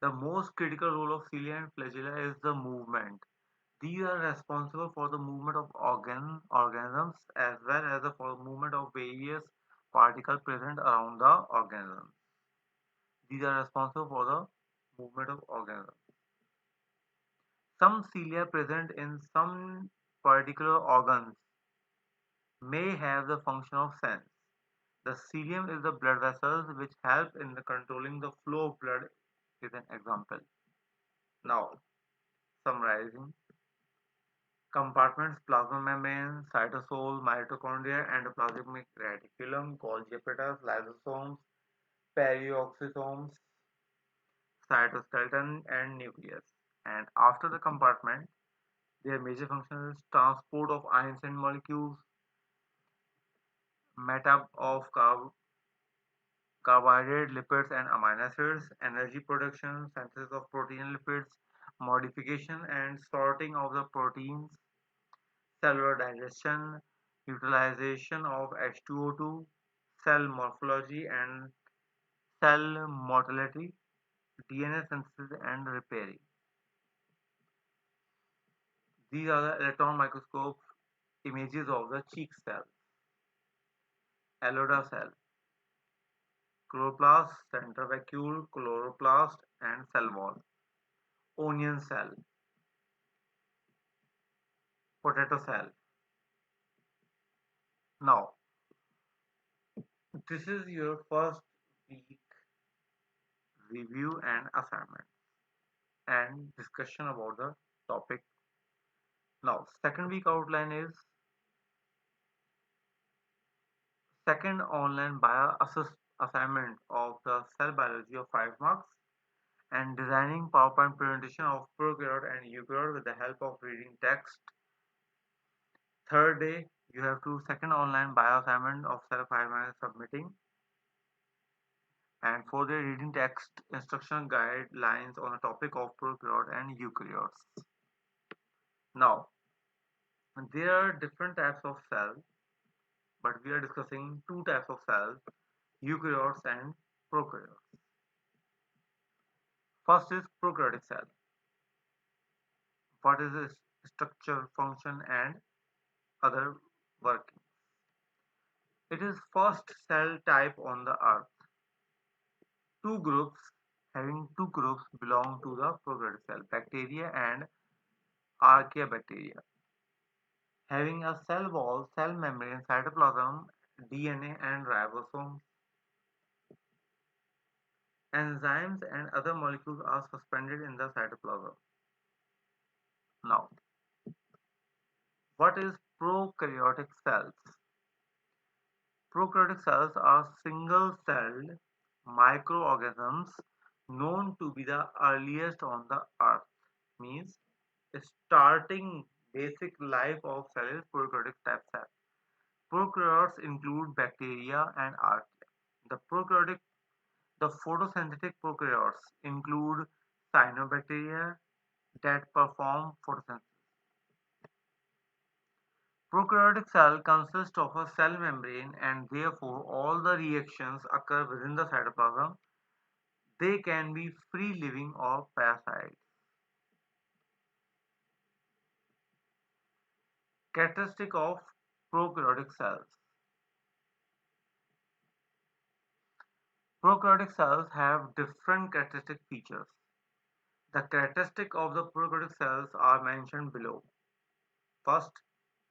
Speaker 1: The most critical role of cilia and flagella is the movement. These are responsible for the movement of organisms as well as for the movement of various particles present around the organism. These are responsible for the movement of organisms. Some cilia present in some particular organs may have the function of sense. The cilium is the blood vessels which help in the controlling the flow of blood is an example. Now, summarizing. Compartments: plasma membrane, cytosol, mitochondria, endoplasmic reticulum, Golgi apparatus, lysosomes, perioxysomes, cytoskeleton, and nucleus. And after the compartment, their major function is transport of ions and molecules, metab of carbohydrate, lipids, and amino acids, energy production, synthesis of protein and lipids, modification and sorting of the proteins, cellular digestion, utilization of H2O2, cell morphology and cell mortality, DNA synthesis and repairing. These are the electron microscope images of the cheek cell, alloda cell, chloroplast, central vacuole, chloroplast and cell wall, onion cell, potato cell. Now, this is your first week review and assignment and discussion about the topic. Now, second week outline is second online bio assignment of the cell biology of 5 marks and designing PowerPoint presentation of prokaryote and eukaryote with the help of reading text. Third day, you have to second online bio assignment of cell 5 marks submitting. And fourth day, reading text instruction guidelines on the topic of prokaryote and eukaryotes. Now, there are different types of cells, but we are discussing two types of cells, eukaryotes and prokaryotes. First is prokaryotic cell. What is its structure, function, and other working? It is first cell type on the earth. Having two groups belong to the prokaryotic cell, bacteria and archaea having a cell wall, cell membrane, cytoplasm, DNA and ribosomes. Enzymes and other molecules are suspended in the cytoplasm. Now, what is prokaryotic cells? Prokaryotic cells are single-celled microorganisms known to be the earliest on the earth. Means starting basic life of cell is prokaryotic type cell. Prokaryotes include bacteria and archaea. The photosynthetic prokaryotes include cyanobacteria that perform photosynthesis. Prokaryotic cell consists of a cell membrane and therefore all the reactions occur within the cytoplasm. They can be free living or parasites. Characteristic of prokaryotic cells. Prokaryotic cells have different characteristic features. The characteristics of the prokaryotic cells are mentioned below. First,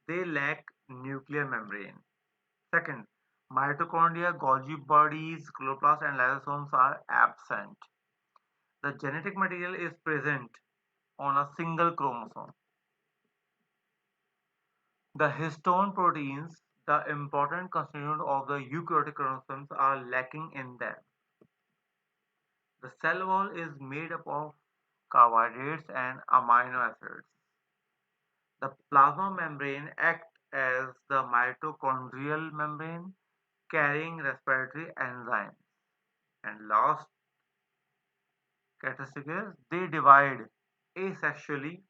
Speaker 1: they lack nuclear membrane. Second, mitochondria, Golgi bodies, chloroplasts, and lysosomes are absent. The genetic material is present on a single chromosome. The histone proteins, the important constituent of the eukaryotic chromosomes, are lacking in them. The cell wall is made up of carbohydrates and amino acids. The plasma membrane acts as the mitochondrial membrane, carrying respiratory enzymes. And last characteristic is they divide asexually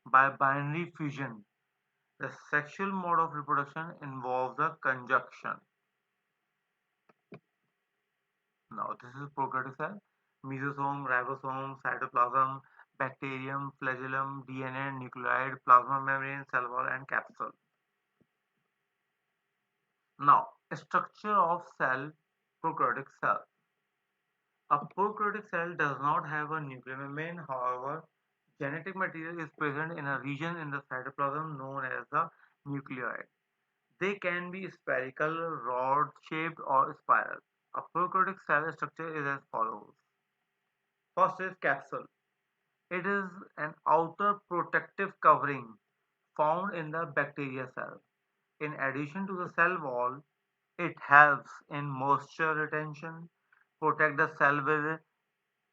Speaker 1: by binary fusion. The sexual mode of reproduction involves a conjunction. Now, this is prokaryotic cell. Mesosome, ribosome, cytoplasm, bacterium, flagellum, DNA, nucleoid, plasma membrane, cell wall, and capsule. Now, structure of cell, prokaryotic cell. A prokaryotic cell does not have a nuclear membrane. However, genetic material is present in a region in the cytoplasm known as the nucleoid. They can be spherical, rod-shaped, or spiral. A prokaryotic cell structure is as follows. First is capsule. It is an outer protective covering found in the bacteria cell. In addition to the cell wall, it helps in moisture retention, protect the cell with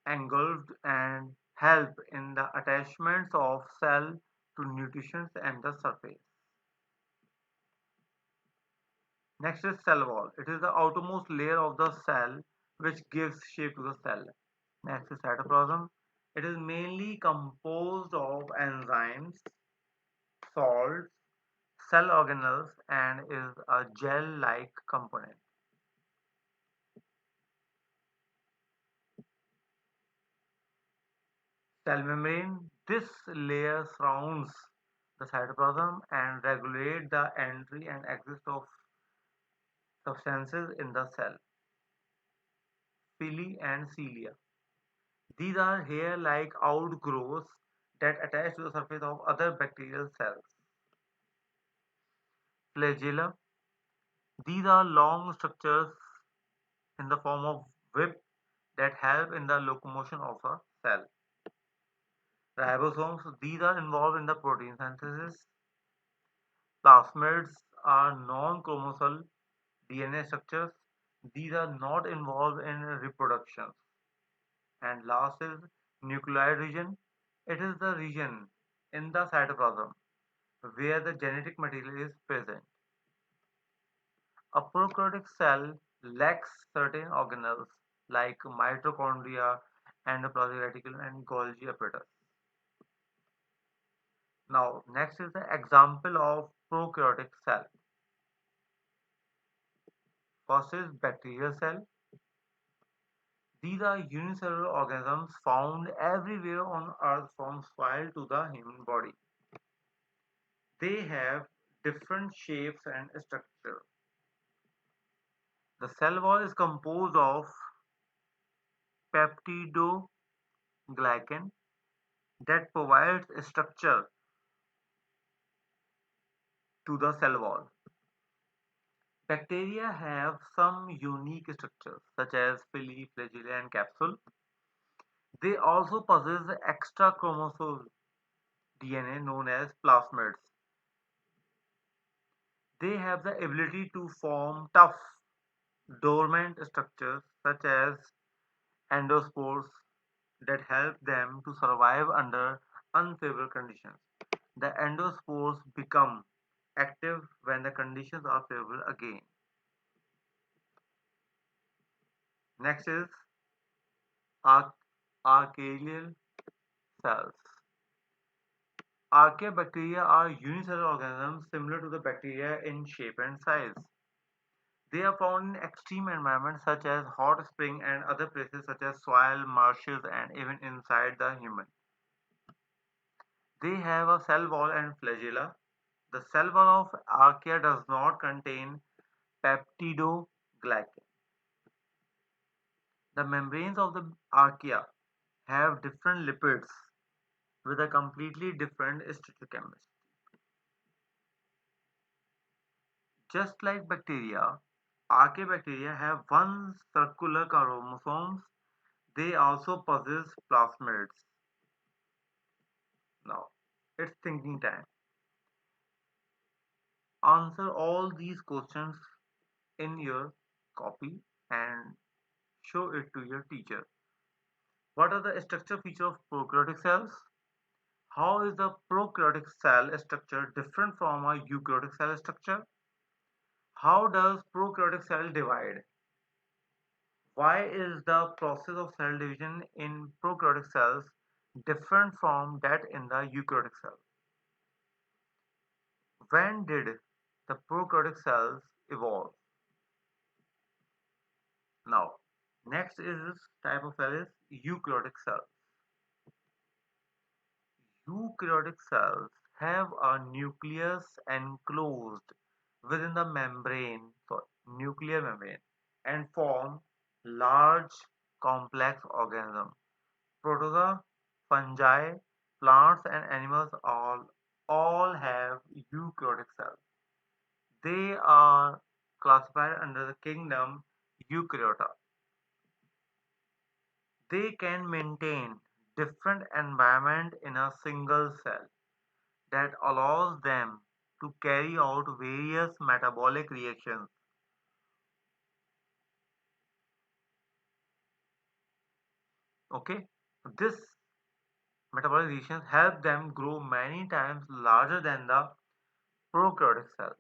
Speaker 1: engulfed, and help in the attachments of cell to nutrition and the surface. Next is cell wall. It is the outermost layer of the cell which gives shape to the cell. Next is cytoplasm. It is mainly composed of enzymes, salts, cell organelles, and is a gel-like component. Cell membrane. This layer surrounds the cytoplasm and regulate the entry and exit of substances in the cell. Pili and cilia. These are hair-like outgrowths that attach to the surface of other bacterial cells. Flagella. These are long structures in the form of whip that help in the locomotion of a cell. Ribosomes. These are involved in the protein synthesis. Plasmids are non-chromosal DNA structures. These are not involved in reproduction. And last is nuclear region. It is the region in the cytoplasm where the genetic material is present. A prokaryotic cell lacks certain organelles like mitochondria, endoplasmic reticulum, and Golgi apparatus. Now, next is the example of prokaryotic cell. First is bacterial cell. These are unicellular organisms found everywhere on earth from soil to the human body. They have different shapes and structure. The cell wall is composed of peptidoglycan that provides structure to the cell wall. Bacteria have some unique structures such as pili, flagella, and capsule. They also possess extra chromosome DNA known as plasmids. They have the ability to form tough, dormant structures such as endospores that help them to survive under unfavorable conditions. The endospores become active when the conditions are favorable again. Next is archaeal cells. Archaebacteria are unicellular organisms similar to the bacteria in shape and size. They are found in extreme environments such as hot spring and other places such as soil, marshes, and even inside the human. They have a cell wall and flagella. The cell wall of archaea does not contain peptidoglycan. The membranes of the archaea have different lipids with a completely different stereochemistry. Just like bacteria, archaeobacteria have one circular chromosomes. They also possess plasmids. Now, it's thinking time. Answer all these questions in your copy and show it to your teacher. What are the structure features of prokaryotic cells? How is the prokaryotic cell structure different from a eukaryotic cell structure? How does prokaryotic cell divide? Why is the process of cell division in prokaryotic cells different from that in the eukaryotic cell? When did the prokaryotic cells evolve? Now, next is type of cell is eukaryotic cells. Eukaryotic cells have a nucleus enclosed within the membrane, sorry, nuclear membrane, and form large complex organisms. Protozoa, fungi, plants, and animals all have eukaryotic cells. They are classified under the kingdom Eukaryota. They can maintain different environment in a single cell that allows them to carry out various metabolic reactions. Okay, this metabolic reactions help them grow many times larger than the prokaryotic cells.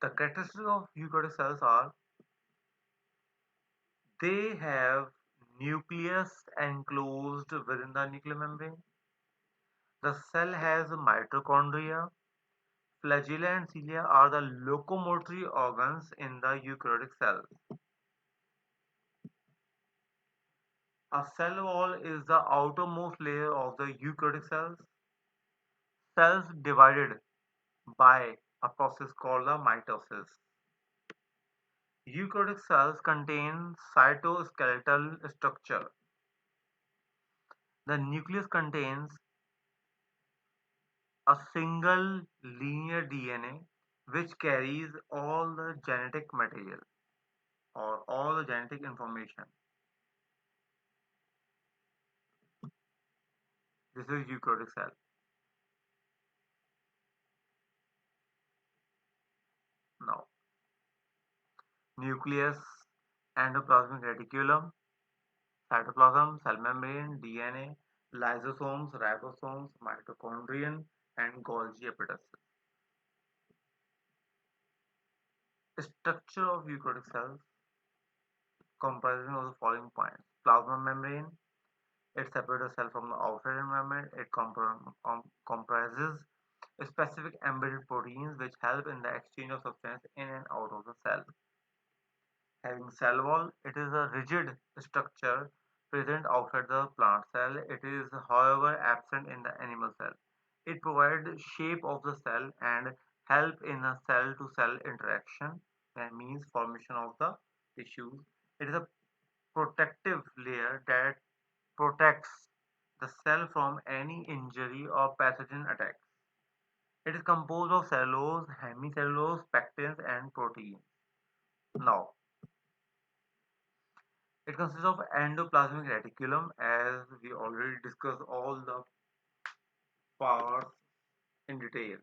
Speaker 1: The characteristics of eukaryotic cells are they have nucleus enclosed within the nuclear membrane. The cell has mitochondria. Flagella and cilia are the locomotory organs in the eukaryotic cell. A cell wall is the outermost layer of the eukaryotic cells. Cells divided by a process called the mitosis. Eukaryotic cells contain cytoskeletal structure. The nucleus contains a single linear DNA which carries all the genetic material or all the genetic information. This is eukaryotic cell. Now, nucleus, endoplasmic reticulum, cytoplasm, cell membrane, DNA, lysosomes, ribosomes, mitochondrion, and Golgi apparatus. Structure of eukaryotic cells comprises of the following points. Plasma membrane, it separates the cell from the outside environment. It comprises specific embedded proteins which help in the exchange of substance in and out of the cell. Having cell wall, it is a rigid structure present outside the plant cell. It is, however, absent in the animal cell. It provides shape of the cell and help in a cell-to-cell interaction and means formation of the tissues. It is a protective layer that protects the cell from any injury or pathogen attacks. It is composed of cellulose, hemicellulose, pectins, and proteins. Now, it consists of endoplasmic reticulum, as we already discussed all the parts in detail.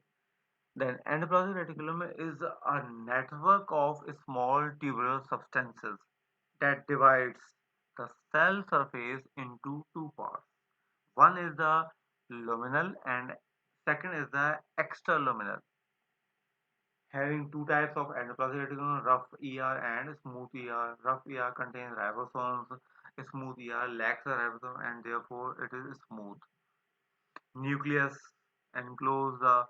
Speaker 1: Then, endoplasmic reticulum is a network of small tubular substances that divides the cell surface into two parts. One is the luminal and second is the extraluminal. Having two types of endoplasmic reticulum, rough ER and smooth ER. Rough ER contains ribosomes, smooth ER lacks a ribosome and therefore it is smooth. Nucleus enclose the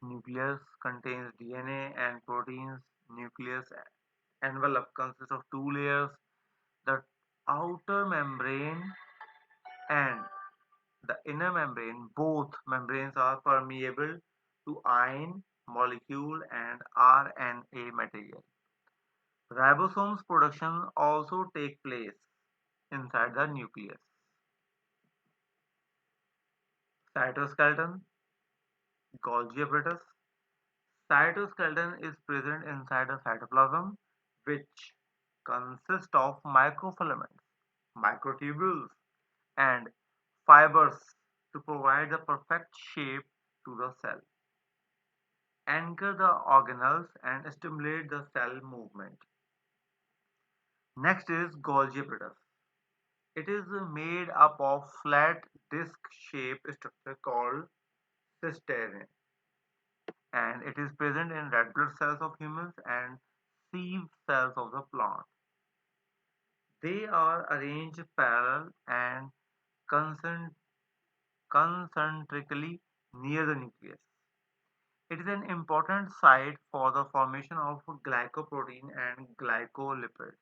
Speaker 1: nucleus contains DNA and proteins. Nucleus envelope consists of two layers, the outer membrane and The inner membrane, both membranes are permeable to ion, molecule and RNA material. Ribosomes production also take place inside the nucleus. Cytoskeleton, Golgi apparatus. Cytoskeleton is present inside the cytoplasm, which consists of microfilaments, microtubules, and fibers to provide the perfect shape to the cell, anchor the organelles, and stimulate the cell movement. Next is Golgi apparatus. It is made up of flat disc-shaped structure called cisternae, and it is present in red blood cells of humans and sieve cells of the plant. They are arranged parallel and concent- concentrically near the nucleus. It is an important site for the formation of glycoprotein and glycolipids.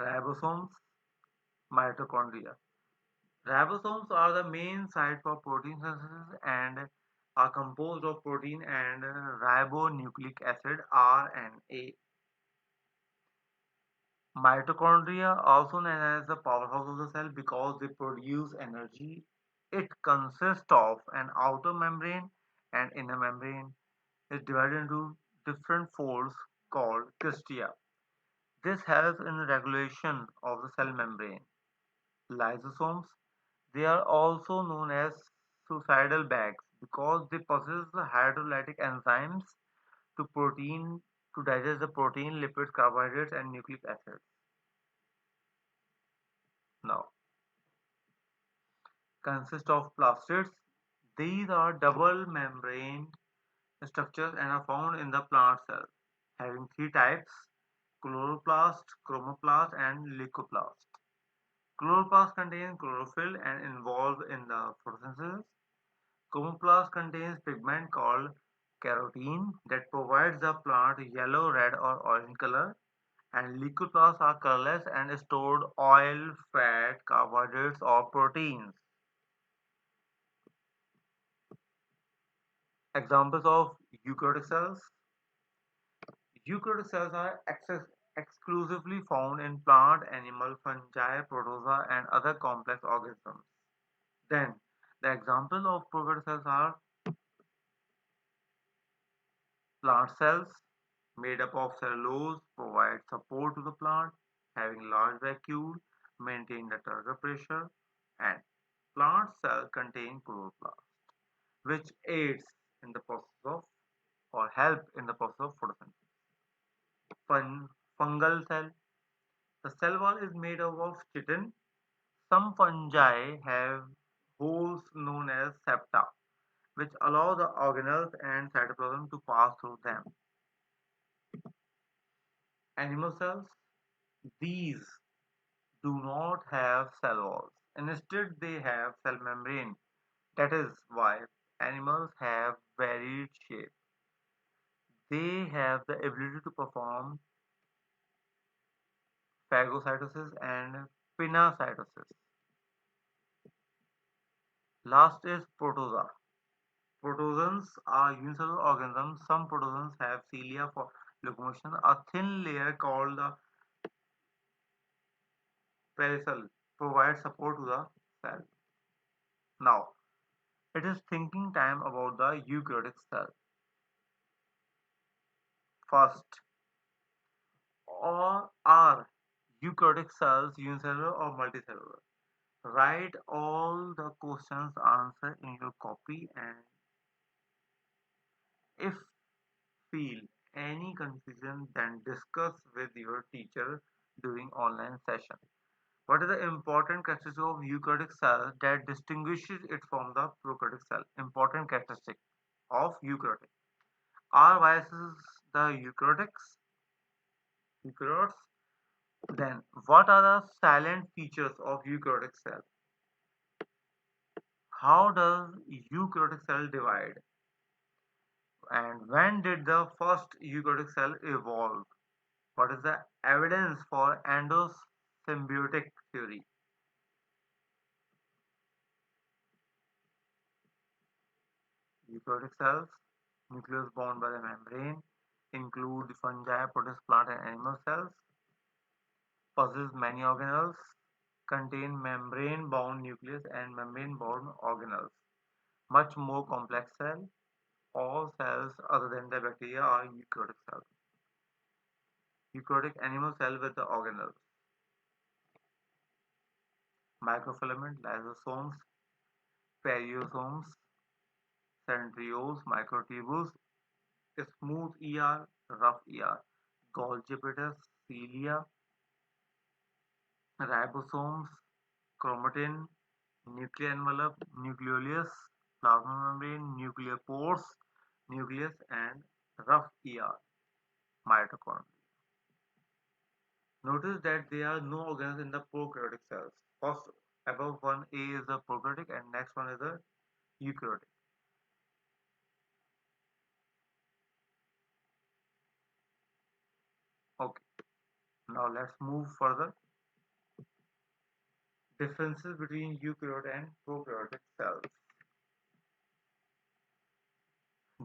Speaker 1: Ribosomes, mitochondria. Ribosomes are the main site for protein synthesis and are composed of protein and ribonucleic acid RNA. Mitochondria, also known as the powerhouse of the cell because they produce energy. It consists of an outer membrane and inner membrane. Is divided into different folds called cilia. This helps in the regulation of the cell membrane. Lysosomes, they are also known as suicidal bags because they possess the hydrolytic enzymes to protein to digest the protein, lipids, carbohydrates, and nucleic acids. Now, consist of plastids. These are double membrane structures and are found in the plant cell, having three types: chloroplast, chromoplast, and leucoplast. Chloroplast contains chlorophyll and involved in the photosynthesis. Chromoplast contains pigment called carotene that provides the plant yellow, red, or orange color. And leucoplasts are colorless and stored oil, fat, carbohydrates, or proteins. Examples of eukaryotic cells. Eukaryotic cells are exclusively found in plant, animal, fungi, protozoa, and other complex organisms. Then, the examples of prokaryotic cells are plant cells, made up of cellulose, provide support to the plant, having large vacuole, maintain the target pressure, and plant cell contain chloroplast, which aids in the process of or help in the process of photosynthesis. Fungal cell. The cell wall is made up of chitin. Some fungi have holes known as septa, which allow the organelles and cytoplasm to pass through them. Animal cells. These do not have cell walls. Instead, they have cell membrane. That is why animals have varied shape. They have the ability to perform phagocytosis and pinocytosis. Last is protozoa. Protozoans are unicellular organisms. Some protozoans have cilia for locomotion. A thin layer called the pericell provides support to the cell. Now, it is thinking time about the eukaryotic cell. First, or are eukaryotic cells unicellular or multicellular? Write all the questions answer in your copy, and if feel any confusion then discuss with your teacher during online session. What is the important characteristic of eukaryotic cell that distinguishes it from the prokaryotic cell? Important characteristic of eukaryotic. Are viruses the eukaryotes? Then, what are the silent features of eukaryotic cell? How does eukaryotic cell divide? And when did the first eukaryotic cell evolve? What is the evidence for endosymbiotic theory? eukaryotic cells. Nucleus bound by the membrane include fungi, protist, plant and animal cells. Possess many organelles. Contain membrane-bound nucleus and membrane-bound organelles. Much more complex cell. All cells other than the bacteria are eukaryotic cells. Eukaryotic animal cell with the organelles. Microfilament, lysosomes, periosomes, centrioles, microtubules, smooth ER, rough ER, Golgi apparatus, cilia, ribosomes, chromatin, nuclear envelope, nucleolus, plasma membrane, nuclear pores, nucleus, and rough ER, mitochondria. Notice that there are no organelles in the prokaryotic cells. First, above one A is the prokaryotic, and next one is the eukaryotic. Okay, now let's move further. Differences between eukaryotic and prokaryotic cells.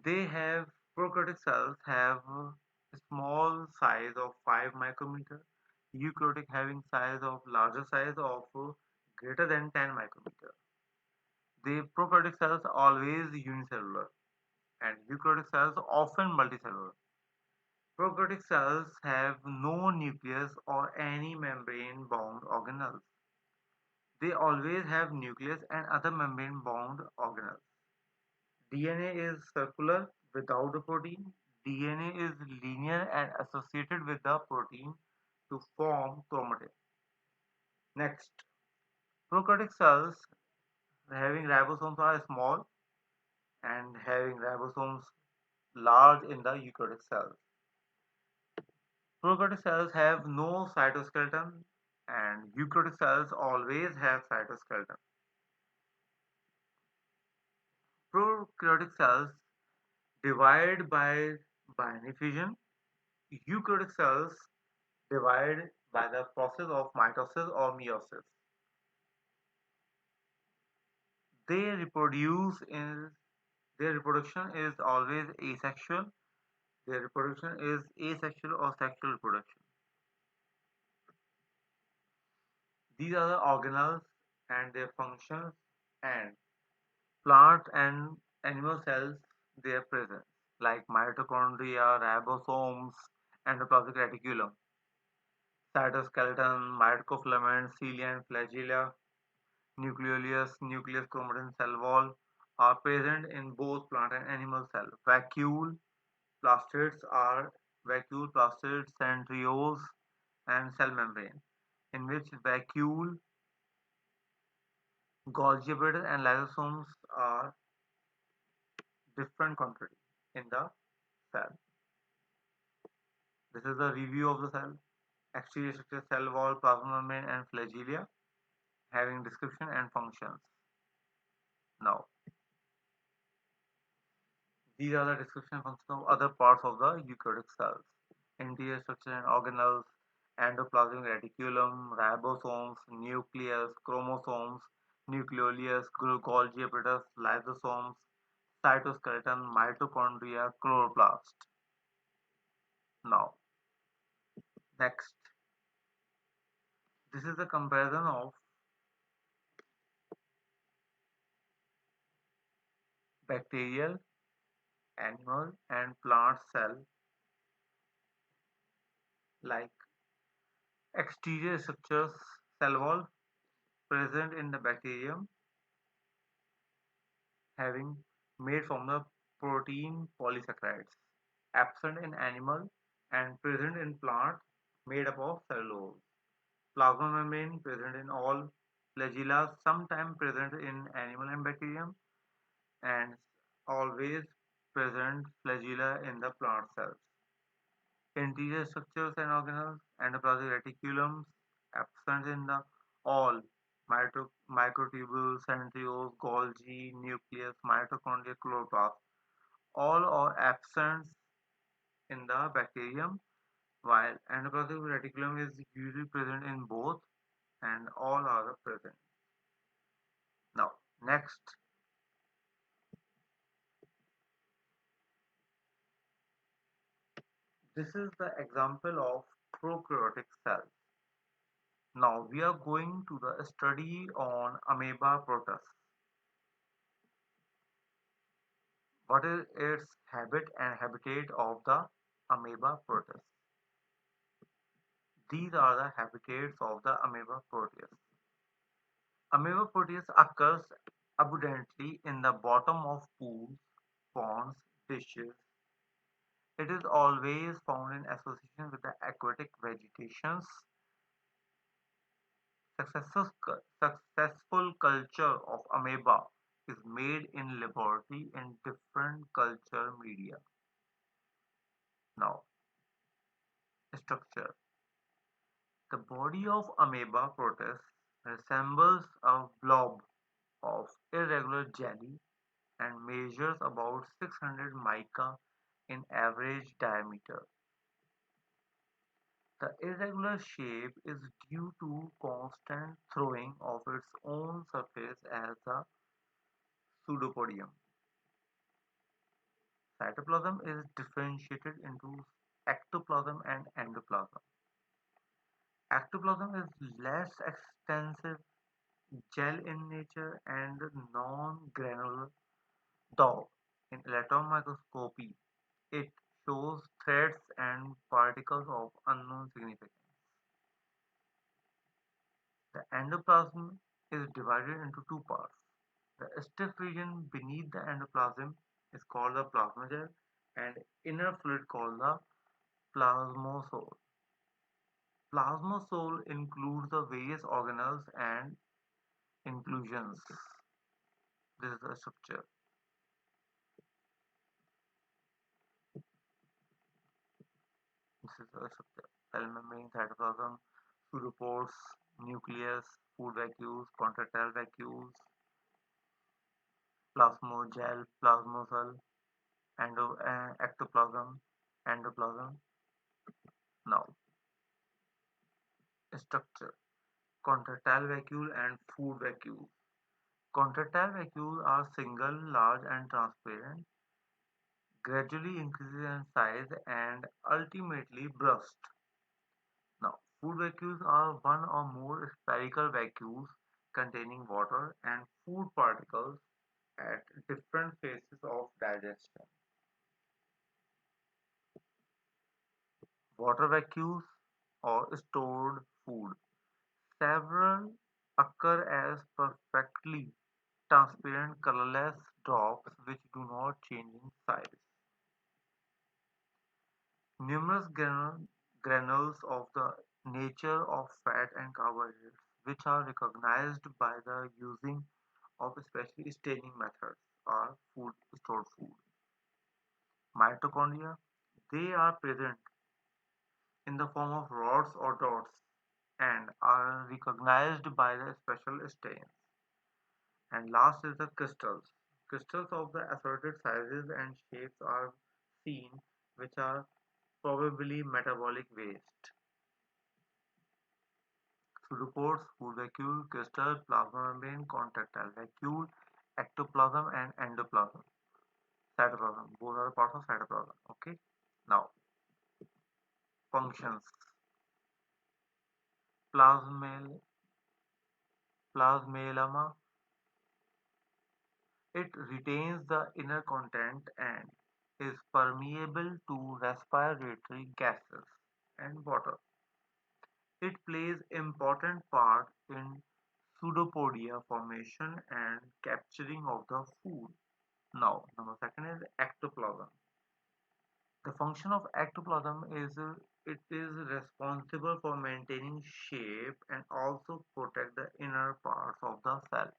Speaker 1: They have Prokaryotic cells have a small size of 5 micrometer. Eukaryotic having size of larger size of greater than 10 micrometer. The prokaryotic cells are always unicellular and eukaryotic cells often multicellular. Prokaryotic cells have no nucleus or any membrane bound organelles. They always have nucleus and other membrane bound organelles. DNA is circular without a protein. DNA is linear and associated with the protein to form chromatin. Next, prokaryotic cells having ribosomes are small and having ribosomes large in the eukaryotic cells. Prokaryotic cells have no cytoskeleton and eukaryotic cells always have cytoskeleton. Prokaryotic cells divide by binary fission. Eukaryotic cells divide by the process of mitosis or meiosis. They reproduce in their reproduction is always asexual. Their reproduction is asexual or sexual reproduction. These are the organelles and their functions and plant and animal cells their presence like mitochondria, ribosomes, endoplasmic reticulum, cytoskeleton, microfilament, cilia and flagella, nucleolus, nucleus, chromatin, cell wall are present in both plant and animal cell. Plastids are vacuole plastids, centrioles, and cell membrane, in which vacuole, Golgi apparatus, and lysosomes are different quantity in the cell. This is a review of the cell. Exterior structure, cell wall, plasma membrane, and flagella, having description and functions. Now, these are the description functions of other parts of the eukaryotic cells. Interior structure and organelles, endoplasmic reticulum, ribosomes, nucleus, chromosomes, nucleolus, Golgi apparatus, lysosomes, cytoskeleton, mitochondria, chloroplast. Now, next, this is a comparison of bacterial, animal, and plant cell like exterior structures, cell wall present in the bacterium having made from the protein polysaccharides, absent in animal and present in plant made up of cellulose. Plasma membrane present in all flagella, sometimes present in animal and bacterium, and always present flagella in the plant cells. Interior structures and organelles, endoplasmic reticulums, absent in the all microtubules, centrioles, Golgi, nucleus, mitochondria, chloroplast, all are absent in the bacterium, while endoplasmic reticulum is usually present in both and all are present. Now, next, This is the example of prokaryotic cells. Now we are going to the study on amoeba protists. What is its habit and habitat of the amoeba protists? These are the habitats of the amoeba proteus. Amoeba proteus occurs abundantly in the bottom of pools, ponds, dishes. It is always found in association with the aquatic vegetations. Successful culture of amoeba is made in laboratory in different culture media. Now, structure. The body of amoeba protists resembles a blob of irregular jelly and measures about 600 mica in average diameter. The irregular shape is due to constant throwing of its own surface as the pseudopodium. Cytoplasm is differentiated into ectoplasm and endoplasm. Ectoplasm is less extensive, gel in nature, and non-granular, though in electron microscopy it shows threads and particles of unknown significance. The endoplasm is divided into two parts. The stiff region beneath the endoplasm is called the plasmagel and inner fluid called the plasmosome. Plasmosome includes the various organelles and inclusions. This is the structure. This is the structure. Cell membrane, cytoplasm, pseudopores, nucleus, food vacuoles, contractile vacuoles, plasmogel, plasmocell, ectoplasm, endoplasm. Now, structure. Contractile vacuole and food vacuole. Contractile vacuoles are single, large and transparent, gradually increases in size and ultimately burst. Now, food vacuoles are one or more spherical vacuoles containing water and food particles at different phases of digestion. Water vacuoles or stored food. Several occur as perfectly transparent colorless drops which do not change in size. Numerous granules of the nature of fat and carbohydrates which are recognized by the using of especially staining methods are stored food. Mitochondria, they are present in the form of rods or dots and are recognized by the special stains. And last is the crystals. Crystals of the assorted sizes and shapes are seen, which are probably metabolic waste. Pseudopores, food vacuole, crystal, plasma membrane, contractile vacuole, ectoplasm, and endoplasm. Cytoplasm. Both are parts of cytoplasm. Okay. Now, functions. Plasmal, plasmalama. It retains the inner content and is permeable to respiratory gases and water. It plays important part in pseudopodia formation and capturing of the food. Now, number second is ectoplasm. The function of ectoplasm is it is responsible for maintaining shape and also protect the inner parts of the cell.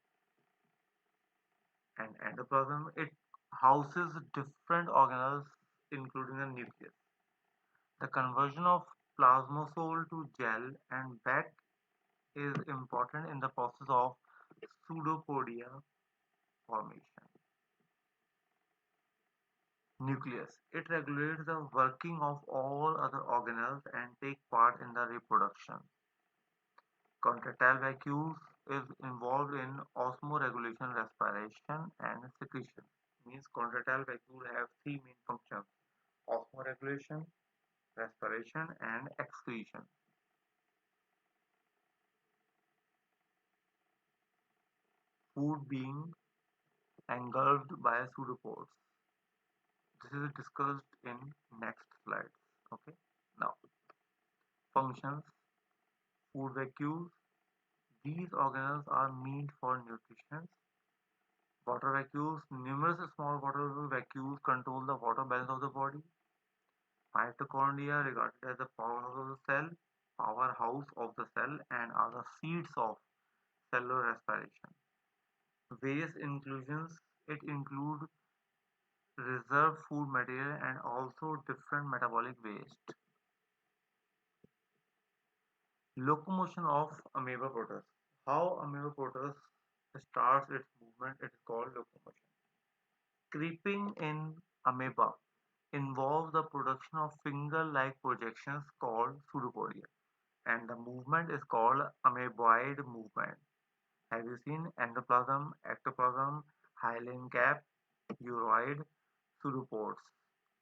Speaker 1: And endoplasm it houses different organelles including the nucleus. The conversion of plasmosole to gel and back is important in the process of pseudopodia formation. Nucleus. It regulates the working of all other organelles and take part in the reproduction. Contractile vacuoles is involved in osmoregulation, respiration, and secretion. Means contractile vacuole have three main functions: osmoregulation, respiration, and excretion. Food being engulfed by pseudopores. This is discussed in next slides. Okay. Now, functions, food vacuoles. These organelles are meant for nutrition. Water vacuoles. Numerous small water vacuoles control the water balance of the body. Mitochondria, regarded as the powerhouse of the cell, and are the seeds of cellular respiration. Various inclusions, it include reserved food material and also different metabolic waste. Locomotion of amoeba protist. How amoeba protist starts its movement, it is called locomotion. Creeping in amoeba involves the production of finger-like projections called pseudopodia, and the movement is called amoeboid movement. Have you seen endoplasm, ectoplasm, hyaline cap, uroid, pseudopores?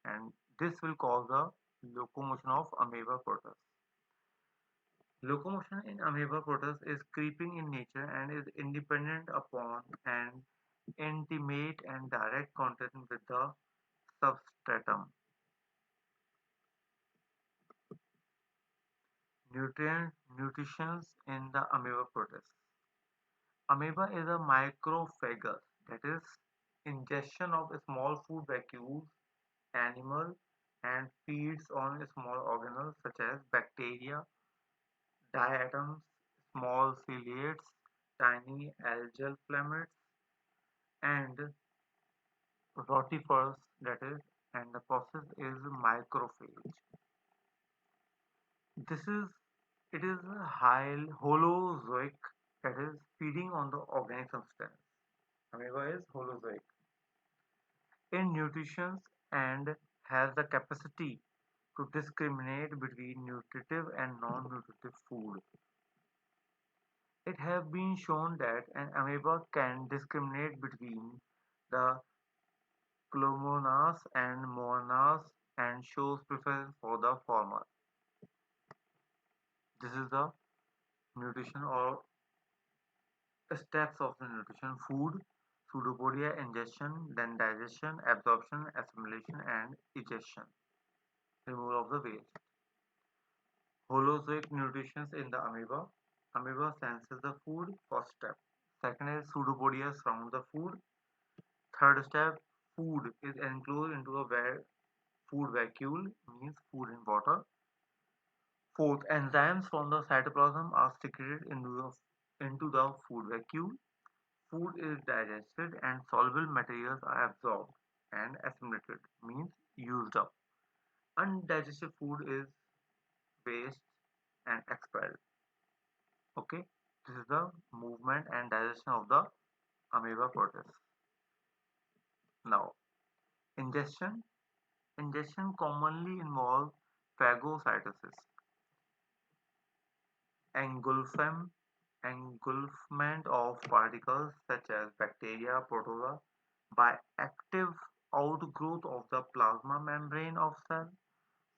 Speaker 1: And this will cause the locomotion of amoeba protist. Locomotion in amoeba protist is creeping in nature and is independent upon an intimate and direct contact with the substratum. Nutrition in the amoeba protist. Amoeba is a macrophagus, that is, ingestion of small food vacuoles, animal, and feeds on small organelles such as bacteria, diatoms, small ciliates, tiny algal flamellates, and rotifers, that is, and the process is microphage. This is it is a holozoic, that is feeding on the organic substance. Amoeba is holozoic in nutrition and has the capacity to discriminate between nutritive and non-nutritive food. It has been shown that an amoeba can discriminate between the chromonas and monas and shows preference for the former. This is the nutrition or steps of the nutrition: food, pseudopodia ingestion, then digestion, absorption, assimilation, and egestion, removal of the waste. Holozoic nutrition in the amoeba. Amoeba senses the food, first step. Second is pseudopodia surround the food. Third step, food is enclosed into a food vacuole, means food in water. Fourth, enzymes from the cytoplasm are secreted into the food vacuole. Food is digested and soluble materials are absorbed and assimilated, means used up. Undigested food is waste and expelled. Okay, this is the movement and digestion of the amoeba process. Now, ingestion. Ingestion commonly involves phagocytosis, engulfment, engulfment of particles such as bacteria, protozoa by active outgrowth of the plasma membrane of cell.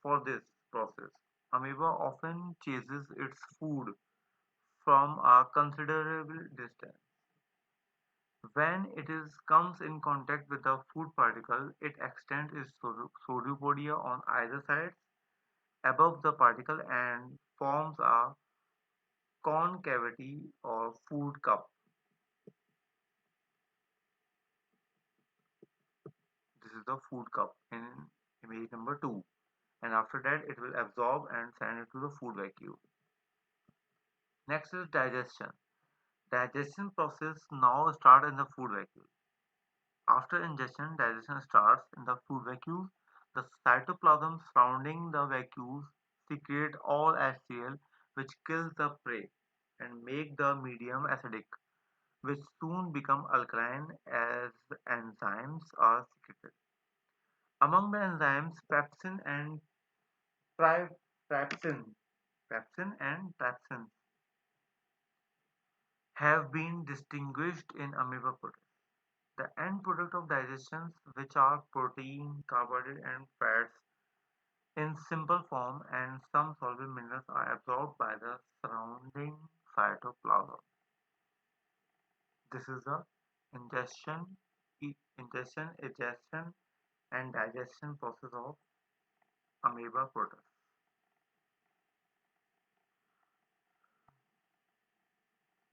Speaker 1: For this process, amoeba often chases its food from a considerable distance. When it comes in contact with the food particle, it extends its pseudopodia on either side above the particle and forms a concavity or food cup. This is the food cup in image number 2. And after that, it will absorb and send it to the food vacuum. Next is digestion. Digestion process now start in the food vacuole. After ingestion, digestion starts in the food vacuole. The cytoplasm surrounding the vacuole secrete all HCl, which kills the prey and make the medium acidic, which soon become alkaline as enzymes are secreted. Among the enzymes, tri- trypsin, pepsin and trypsin have been distinguished in amoeba proteins. The end product of digestion, which are protein, carbohydrate, and fats, in simple form, and some solvent minerals are absorbed by the surrounding cytoplasm. This is the ingestion, ingestion, and digestion process of amoeba proteus.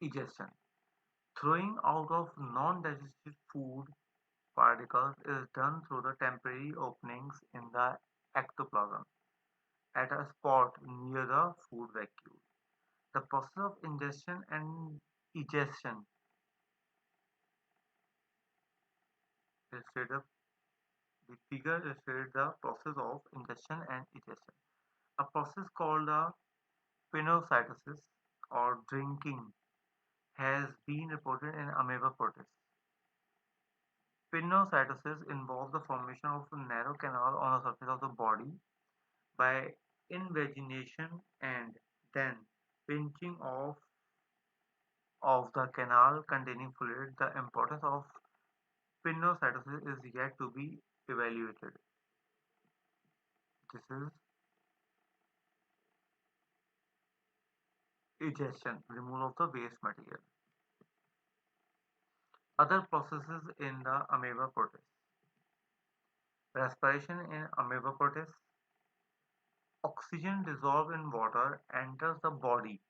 Speaker 1: Egestion. Throwing out of non-digested food particles is done through the temporary openings in the ectoplasm at a spot near the food vacuole. The process of ingestion and egestion illustrates the figure illustrates the process of ingestion and egestion. A process called the pinocytosis or drinking has been reported in amoeba protists. Pinocytosis involves the formation of a narrow canal on the surface of the body by invagination and then pinching of the canal containing fluid. The importance of pinocytosis is yet to be evaluated. This is egestion, removal of the waste material. Other processes in the amoeba protists. Respiration in amoeba protists. Oxygen dissolved in water enters the body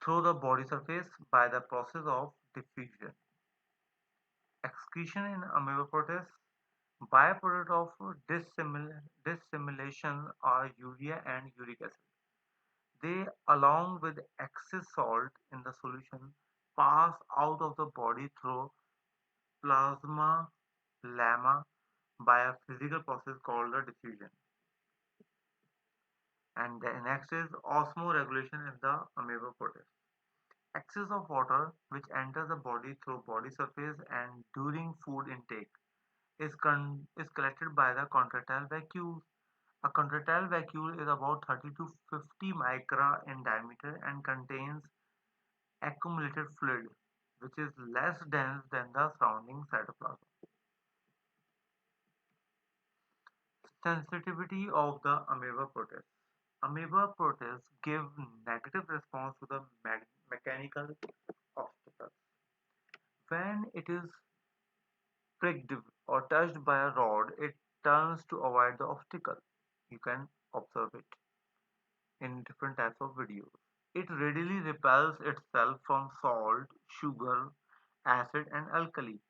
Speaker 1: through the body surface by the process of diffusion. Excretion in amoeba protists. Byproduct of dissimilation are urea and uric acid. They, along with excess salt in the solution, pass out of the body through plasma lemma by a physical process called the diffusion. And the next is osmoregulation in the amoeba protist. Excess of water which enters the body through body surface and during food intake is collected by the contractile vacuole. A contractile vacuole is about 30 to 50 micra in diameter and contains accumulated fluid, which is less dense than the surrounding cytoplasm. Sensitivity of the amoeba protists. Amoeba protists give negative response to the mechanical obstacles. When it is pricked or touched by a rod, it turns to avoid the obstacle. You can observe it in different types of videos. It readily repels itself from salt, sugar, acid, and alkali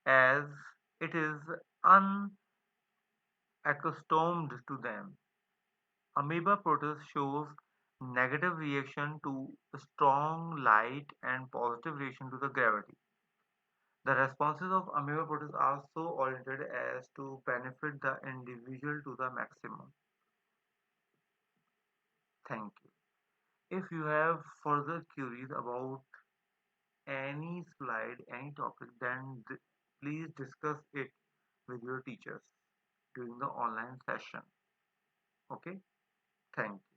Speaker 1: as it is unaccustomed to them. Amoeba protist shows negative reaction to strong light and positive reaction to the gravity. The responses of amoeba protists are so oriented as to benefit the individual to the maximum. Thank you. If you have further queries about any slide, any topic, then please discuss it with your teachers during the online session. Okay? Thank you.